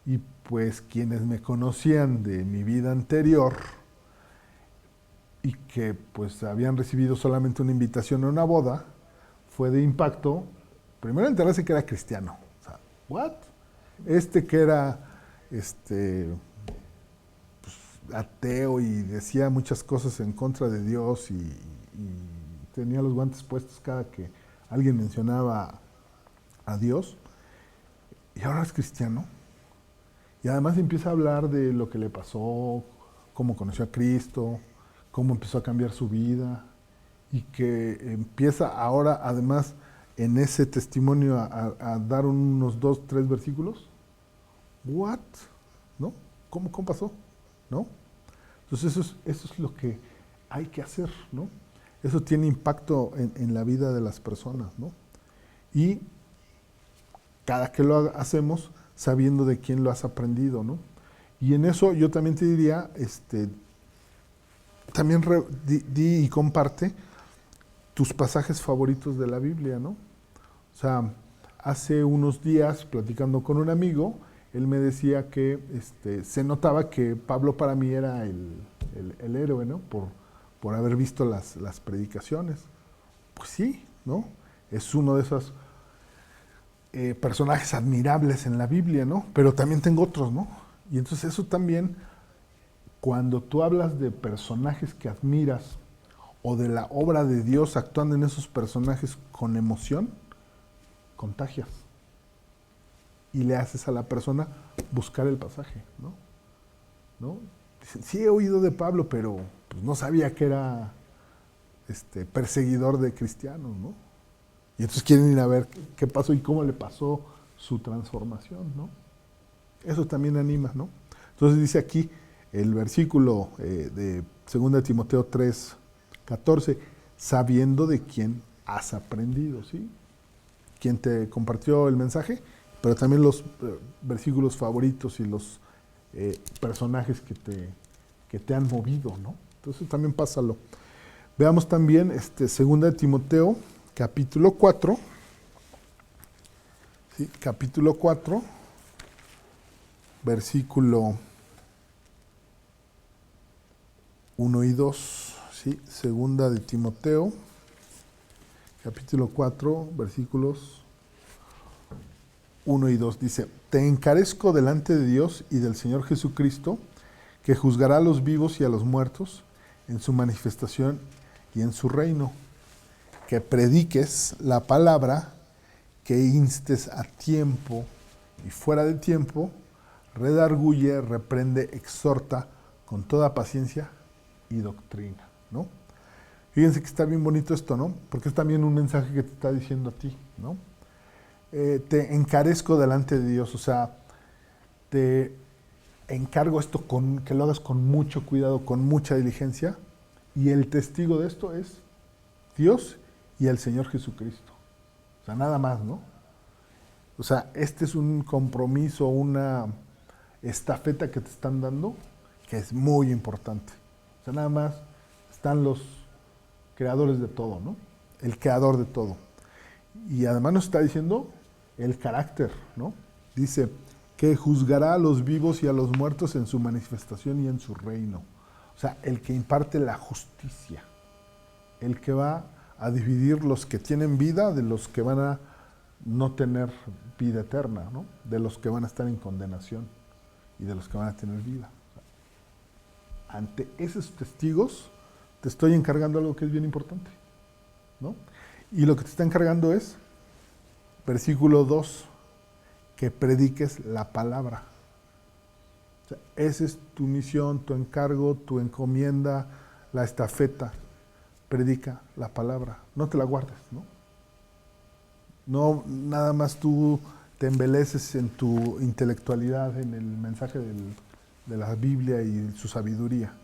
Y pues quienes me conocían de mi vida anterior y que pues habían recibido solamente una invitación a una boda, fue de impacto, primero enterarse que era cristiano. O sea, ¿what? Que era ateo y decía muchas cosas en contra de Dios y tenía los guantes puestos cada que alguien mencionaba a Dios, y ahora es cristiano. Y además empieza a hablar de lo que le pasó, cómo conoció a Cristo, cómo empezó a cambiar su vida, y que empieza ahora, además, en ese testimonio a dar unos 2, 3 versículos. ¿What? ¿No? ¿Cómo pasó? ¿No? Entonces eso es lo que hay que hacer, ¿no? Eso tiene impacto en la vida de las personas, ¿no? Y cada que lo hacemos, sabiendo de quién lo has aprendido, ¿no? Y en eso yo también te diría, también di y comparte tus pasajes favoritos de la Biblia, ¿no? O sea, hace unos días, platicando con un amigo, él me decía que se notaba que Pablo para mí era el héroe, ¿no? Por haber visto las predicaciones. Pues sí, ¿no? Es uno de esos personajes admirables en la Biblia, ¿no? Pero también tengo otros, ¿no? Y entonces eso también, cuando tú hablas de personajes que admiras o de la obra de Dios actuando en esos personajes con emoción, contagias. Y le haces a la persona buscar el pasaje, ¿no? ¿No? Dicen, sí he oído de Pablo, pero pues, no sabía que era perseguidor de cristianos, ¿no? Y entonces quieren ir a ver qué pasó y cómo le pasó su transformación, ¿no? Eso también anima, ¿no? Entonces dice aquí el versículo de 2 Timoteo 3, 14, sabiendo de quién has aprendido, ¿sí? Quien te compartió el mensaje, pero también los versículos favoritos y los personajes que te han movido, ¿no? Entonces también pásalo. Veamos también 2 Timoteo, capítulo 4, ¿sí? Capítulo 4, versículo 1 y 2, ¿sí? 2 Timoteo, capítulo 4, versículos 1 y 2, dice, te encarezco delante de Dios y del Señor Jesucristo, que juzgará a los vivos y a los muertos en su manifestación y en su reino, que prediques la palabra, que instes a tiempo y fuera de tiempo, redarguye, reprende, exhorta con toda paciencia y doctrina, ¿no? Fíjense que está bien bonito esto, ¿no? Porque es también un mensaje que te está diciendo a ti, ¿no? Te encarezco delante de Dios, o sea, te encargo esto que lo hagas con mucho cuidado, con mucha diligencia, y el testigo de esto es Dios y el Señor Jesucristo. O sea, nada más, ¿no? O sea, este es un compromiso, una estafeta que te están dando, que es muy importante. O sea, nada más están los creadores de todo, ¿no? El creador de todo. Y además nos está diciendo el carácter, ¿no? Dice que juzgará a los vivos y a los muertos en su manifestación y en su reino. O sea, el que imparte la justicia, el que va a dividir los que tienen vida de los que van a no tener vida eterna, ¿no? De los que van a estar en condenación y de los que van a tener vida. Ante esos testigos te estoy encargando algo que es bien importante, ¿no? Y lo que te está encargando es, versículo 2, que prediques la palabra. O sea, esa es tu misión, tu encargo, tu encomienda, la estafeta. Predica la palabra, no te la guardes, ¿no? No nada más tú te embeleces en tu intelectualidad, en el mensaje de la Biblia y su sabiduría.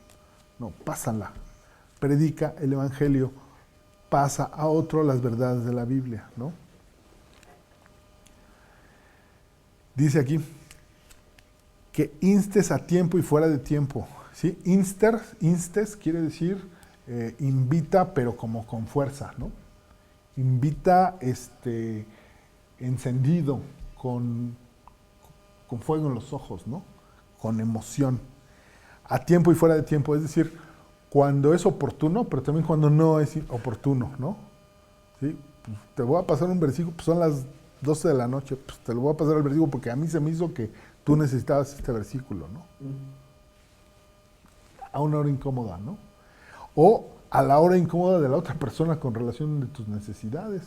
No, pásala, predica el Evangelio, pasa a otro las verdades de la Biblia, ¿no? Dice aquí que instes a tiempo y fuera de tiempo, ¿sí? Instes quiere decir invita, pero como con fuerza, ¿no? Invita encendido, con fuego en los ojos, ¿no? Con emoción. A tiempo y fuera de tiempo, es decir, cuando es oportuno, pero también cuando no es oportuno, ¿no? ¿Sí? Pues te voy a pasar un versículo, pues son las 12 de la noche, pues te lo voy a pasar el versículo porque a mí se me hizo que tú necesitabas este versículo, ¿no? A una hora incómoda, ¿no? O a la hora incómoda de la otra persona con relación de tus necesidades.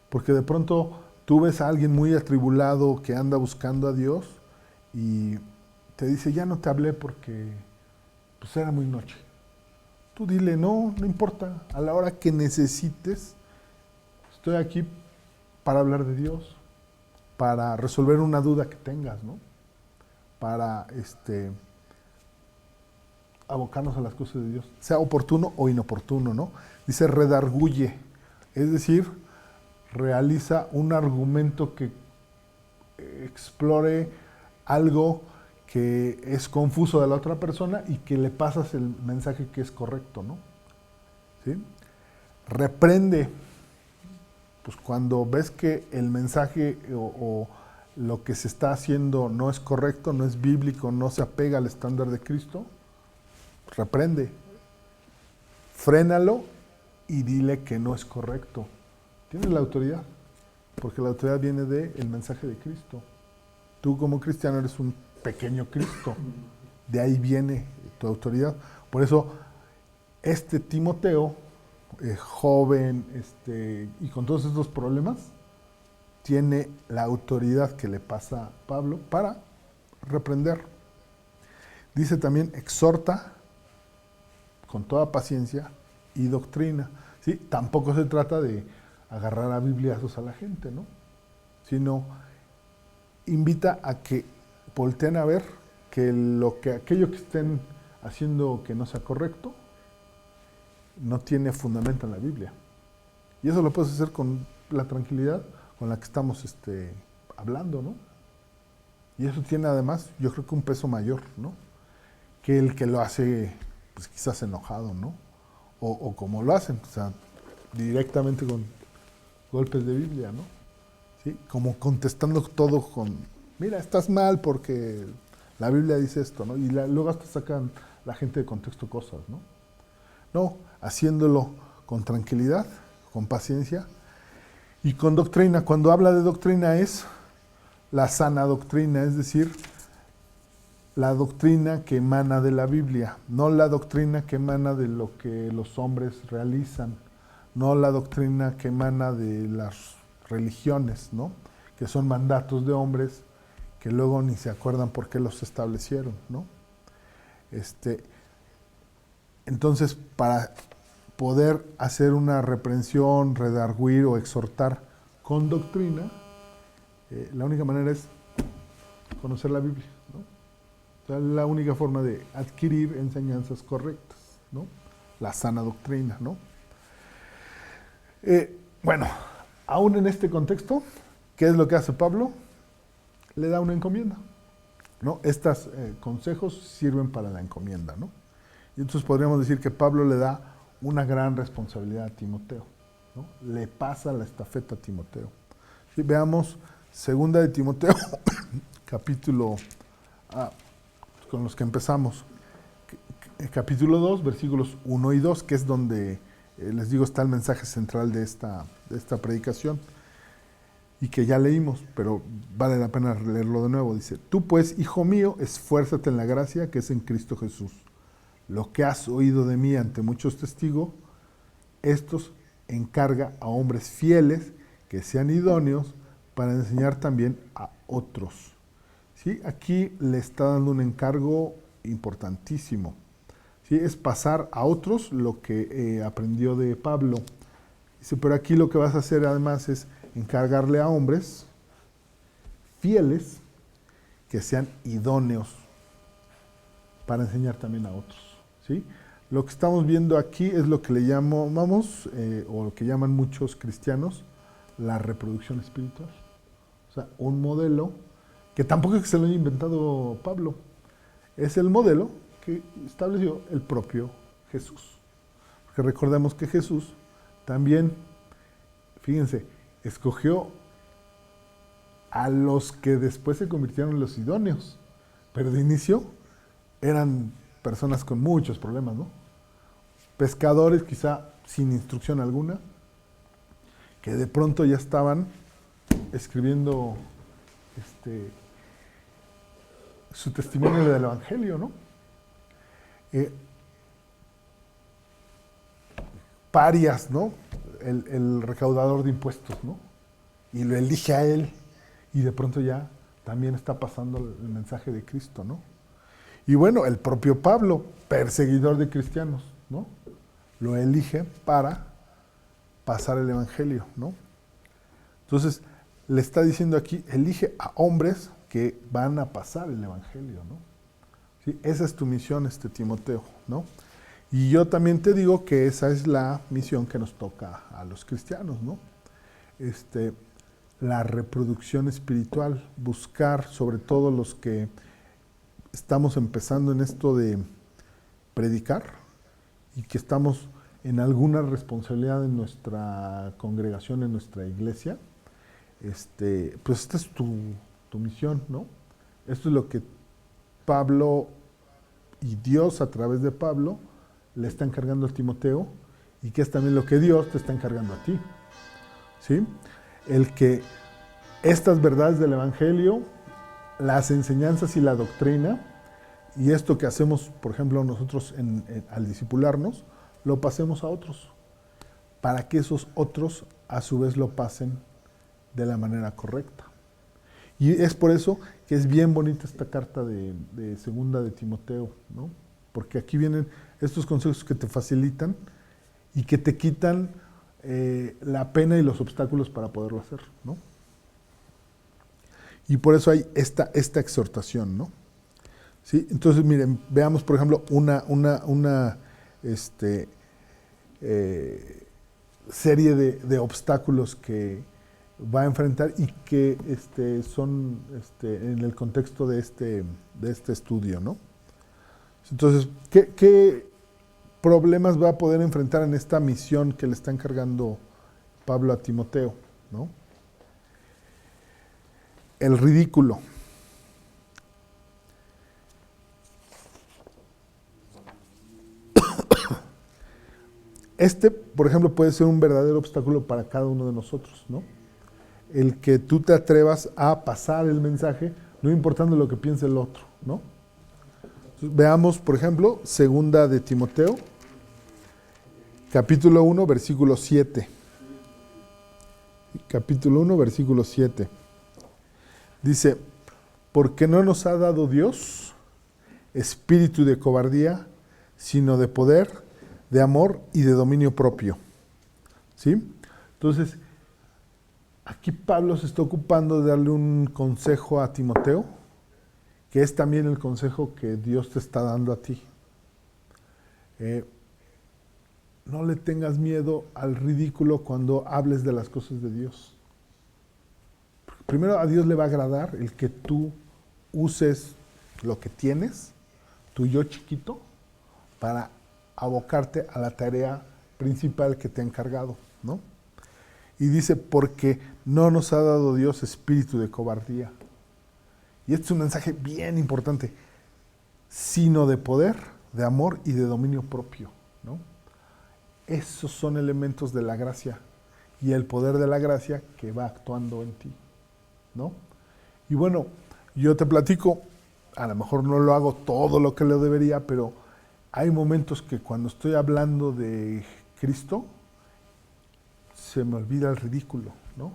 Porque de pronto tú ves a alguien muy atribulado que anda buscando a Dios y te dice, ya no te hablé porque pues era muy noche. Tú dile, no importa, a la hora que necesites, estoy aquí para hablar de Dios, para resolver una duda que tengas, ¿no? Para abocarnos a las cosas de Dios, sea oportuno o inoportuno, ¿no? Dice redarguye, es decir, realiza un argumento que explore algo que es confuso de la otra persona y que le pasas el mensaje que es correcto, ¿no? ¿Sí? Reprende, pues cuando ves que el mensaje o lo que se está haciendo no es correcto, no es bíblico, no se apega al estándar de Cristo, reprende, frénalo y dile que no es correcto. Tienes la autoridad, porque la autoridad viene del mensaje de Cristo. Tú como cristiano eres un pequeño Cristo, de ahí viene tu autoridad. Por eso, Timoteo, joven y con todos estos problemas, tiene la autoridad que le pasa a Pablo para reprender. Dice también, exhorta con toda paciencia y doctrina. ¿Sí? Tampoco se trata de agarrar a bibliazos a la gente, ¿no? Sino invita a que volteen a ver que aquello que estén haciendo que no sea correcto no tiene fundamento en la Biblia. Y eso lo puedes hacer con la tranquilidad con la que estamos hablando, ¿no? Y eso tiene además, yo creo que un peso mayor, ¿no? Que el que lo hace, pues quizás enojado, ¿no? O como lo hacen, o sea, directamente con golpes de Biblia, ¿no? ¿Sí? Como contestando todo con, mira, estás mal porque la Biblia dice esto, ¿no? Y luego hasta sacan la gente de contexto cosas, ¿no? No, haciéndolo con tranquilidad, con paciencia y con doctrina. Cuando habla de doctrina es la sana doctrina, es decir, la doctrina que emana de la Biblia, no la doctrina que emana de lo que los hombres realizan, no la doctrina que emana de las religiones, ¿no? Que son mandatos de hombres que luego ni se acuerdan por qué los establecieron, ¿no? Entonces, para poder hacer una reprensión, redarguir o exhortar con doctrina, la única manera es conocer la Biblia, ¿no? O sea, la única forma de adquirir enseñanzas correctas, ¿no? La sana doctrina, ¿no? Bueno, aún en este contexto, ¿qué es lo que hace Pablo? Le da una encomienda, ¿no? Estos consejos sirven para la encomienda, ¿no? Y entonces podríamos decir que Pablo le da una gran responsabilidad a Timoteo, ¿no? Le pasa la estafeta a Timoteo. Si veamos 2 de Timoteo, capítulo, con los que empezamos, capítulo 2, versículos 1 y 2, que es donde, les digo, está el mensaje central de esta predicación, y que ya leímos, pero vale la pena leerlo de nuevo. Dice, tú pues, hijo mío, esfuérzate en la gracia que es en Cristo Jesús. Lo que has oído de mí ante muchos testigos, estos encarga a hombres fieles que sean idóneos para enseñar también a otros. ¿Sí? Aquí le está dando un encargo importantísimo. ¿Sí? Es pasar a otros lo que aprendió de Pablo. Dice, pero aquí lo que vas a hacer además es encargarle a hombres fieles que sean idóneos para enseñar también a otros. ¿Sí? Lo que estamos viendo aquí es lo que le llamamos, o lo que llaman muchos cristianos, la reproducción espiritual. O sea, un modelo que tampoco es que se lo haya inventado Pablo, es el modelo que estableció el propio Jesús. Porque recordemos que Jesús también, fíjense, escogió a los que después se convirtieron en los idóneos, pero de inicio eran personas con muchos problemas, ¿no? Pescadores quizá sin instrucción alguna, que de pronto ya estaban escribiendo su testimonio del Evangelio, ¿no? Parias, ¿no? El recaudador de impuestos, ¿no? Y lo elige a él, y de pronto ya también está pasando el mensaje de Cristo, ¿no? Y bueno, el propio Pablo, perseguidor de cristianos, ¿no? Lo elige para pasar el Evangelio, ¿no? Entonces, le está diciendo aquí, elige a hombres que van a pasar el Evangelio, ¿no? ¿Sí? Esa es tu misión, Timoteo, ¿no? Y yo también te digo que esa es la misión que nos toca a los cristianos, ¿no? La reproducción espiritual, buscar, sobre todo los que estamos empezando en esto de predicar y que estamos en alguna responsabilidad en nuestra congregación, en nuestra iglesia, pues esta es tu misión, ¿no? Esto es lo que Pablo y Dios a través de Pablo le está encargando a Timoteo, y que es también lo que Dios te está encargando a ti, ¿sí? El que estas verdades del Evangelio, las enseñanzas y la doctrina, y esto que hacemos, por ejemplo, nosotros al discipularnos, lo pasemos a otros, para que esos otros a su vez lo pasen de la manera correcta. Y es por eso que es bien bonita esta carta de segunda de Timoteo, ¿no? Porque aquí vienen estos consejos que te facilitan y que te quitan la pena y los obstáculos para poderlo hacer, ¿no? Y por eso hay esta exhortación, ¿no? ¿Sí? Entonces, miren, veamos, por ejemplo, una serie de obstáculos que va a enfrentar y que son en el contexto de este estudio, ¿no? Entonces, ¿qué problemas va a poder enfrentar en esta misión que le está encargando Pablo a Timoteo, ¿no? El ridículo. Por ejemplo, puede ser un verdadero obstáculo para cada uno de nosotros, ¿no? El que tú te atrevas a pasar el mensaje, no importando lo que piense el otro, ¿no? Entonces, veamos, por ejemplo, segunda de Timoteo, capítulo 1, versículo 7. Capítulo 1, versículo 7. Dice, porque no nos ha dado Dios espíritu de cobardía, sino de poder, de amor y de dominio propio. ¿Sí? Entonces, aquí Pablo se está ocupando de darle un consejo a Timoteo, que es también el consejo que Dios te está dando a ti. No le tengas miedo al ridículo cuando hables de las cosas de Dios. Porque primero a Dios le va a agradar el que tú uses lo que tienes, tu yo chiquito, para abocarte a la tarea principal que te ha encargado, ¿no? Y dice, porque no nos ha dado Dios espíritu de cobardía. Y este es un mensaje bien importante, sino de poder, de amor y de dominio propio, ¿no? Esos son elementos de la gracia y el poder de la gracia que va actuando en ti, ¿no? Y bueno, yo te platico, a lo mejor no lo hago todo lo que lo debería, pero hay momentos que cuando estoy hablando de Cristo, se me olvida el ridículo, ¿no?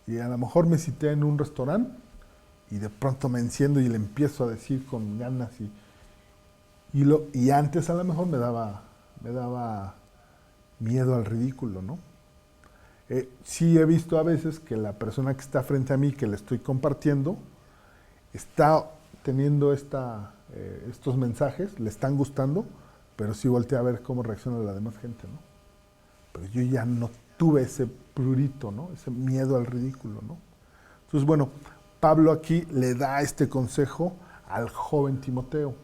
Y a lo mejor me cité en un restaurante y de pronto me enciendo y le empiezo a decir con ganas y antes a lo mejor me daba miedo al ridículo, ¿no? Sí he visto a veces que la persona que está frente a mí, que le estoy compartiendo, está teniendo estos mensajes, le están gustando, pero sí volteé a ver cómo reacciona la demás gente, ¿no? Pero yo ya no tuve ese prurito, ¿no? Ese miedo al ridículo, ¿no? Entonces, bueno, Pablo aquí le da este consejo al joven Timoteo.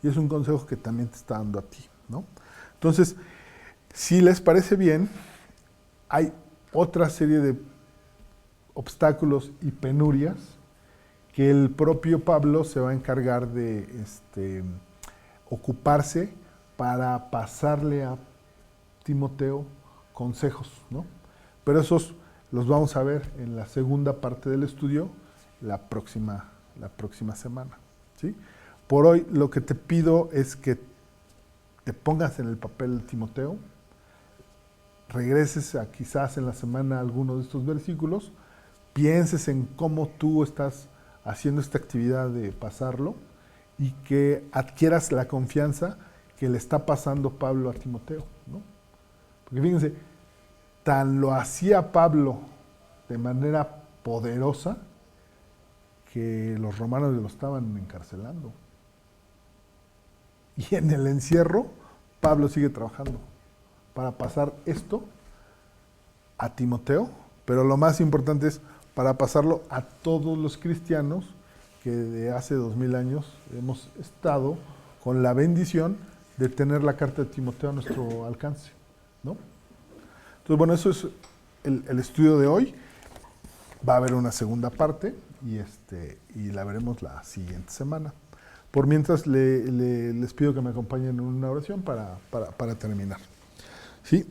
Y es un consejo que también te está dando a ti, ¿no? Entonces, si les parece bien, hay otra serie de obstáculos y penurias que el propio Pablo se va a encargar de ocuparse para pasarle a Timoteo consejos, ¿no? Pero esos los vamos a ver en la segunda parte del estudio la próxima semana, ¿sí? Por hoy lo que te pido es que te pongas en el papel de Timoteo, regreses a quizás en la semana a alguno de estos versículos, pienses en cómo tú estás haciendo esta actividad de pasarlo y que adquieras la confianza que le está pasando Pablo a Timoteo, ¿no? Porque fíjense, tan lo hacía Pablo de manera poderosa que los romanos lo estaban encarcelando. Y en el encierro, Pablo sigue trabajando para pasar esto a Timoteo, pero lo más importante es para pasarlo a todos los cristianos que de hace 2000 años hemos estado con la bendición de tener la carta de Timoteo a nuestro alcance, ¿no? Entonces, bueno, eso es el estudio de hoy. Va a haber una segunda parte y la veremos la siguiente semana. Por mientras, les pido que me acompañen en una oración para terminar. ¿Sí?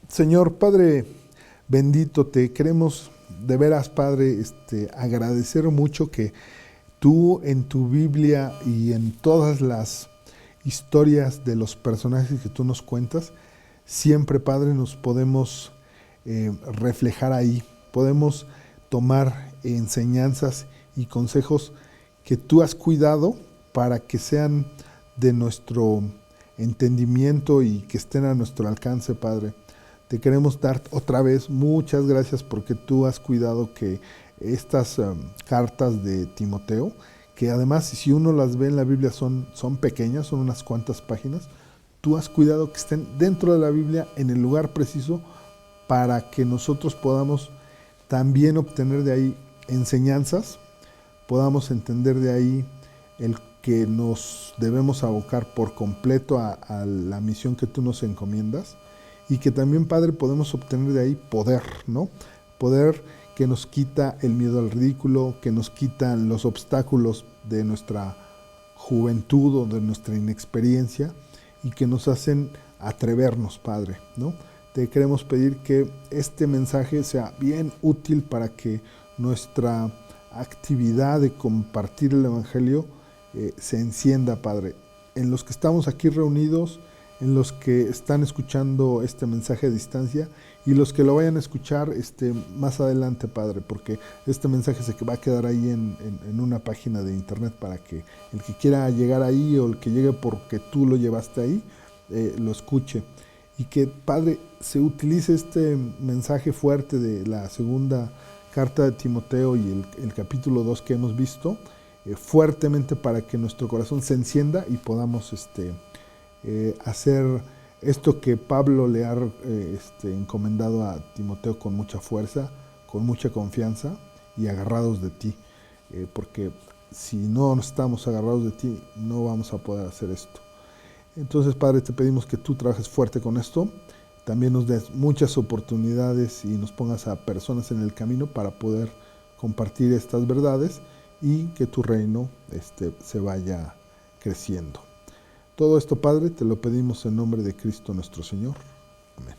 Señor Padre bendito, te queremos de veras, Padre, agradecer mucho que tú en tu Biblia y en todas las historias de los personajes que tú nos cuentas, siempre, Padre, nos podemos reflejar ahí, podemos tomar enseñanzas y consejos que tú has cuidado para que sean de nuestro entendimiento y que estén a nuestro alcance, Padre. Te queremos dar otra vez muchas gracias porque tú has cuidado que estas cartas de Timoteo, que además si uno las ve en la Biblia son pequeñas, son unas cuantas páginas, tú has cuidado que estén dentro de la Biblia en el lugar preciso para que nosotros podamos también obtener de ahí enseñanzas, podamos entender de ahí el que nos debemos abocar por completo a la misión que tú nos encomiendas y que también, Padre, podemos obtener de ahí poder, ¿no? Poder que nos quita el miedo al ridículo, que nos quitan los obstáculos de nuestra juventud o de nuestra inexperiencia y que nos hacen atrevernos, Padre, ¿no? Te queremos pedir que este mensaje sea bien útil para que nuestra actividad de compartir el Evangelio se encienda, Padre, en los que estamos aquí reunidos, en los que están escuchando este mensaje a distancia y los que lo vayan a escuchar más adelante, Padre, porque este mensaje se va a quedar ahí en una página de internet para que el que quiera llegar ahí o el que llegue porque tú lo llevaste ahí, lo escuche. Y que, Padre, se utilice este mensaje fuerte de la segunda carta de Timoteo y el capítulo 2 que hemos visto, fuertemente para que nuestro corazón se encienda y podamos hacer esto que Pablo le ha encomendado a Timoteo con mucha fuerza, con mucha confianza y agarrados de ti, porque si no estamos agarrados de ti no vamos a poder hacer esto. Entonces, Padre, te pedimos que tú trabajes fuerte con esto, también nos des muchas oportunidades y nos pongas a personas en el camino para poder compartir estas verdades y que tu reino se vaya creciendo. Todo esto, Padre, te lo pedimos en nombre de Cristo nuestro Señor. Amén.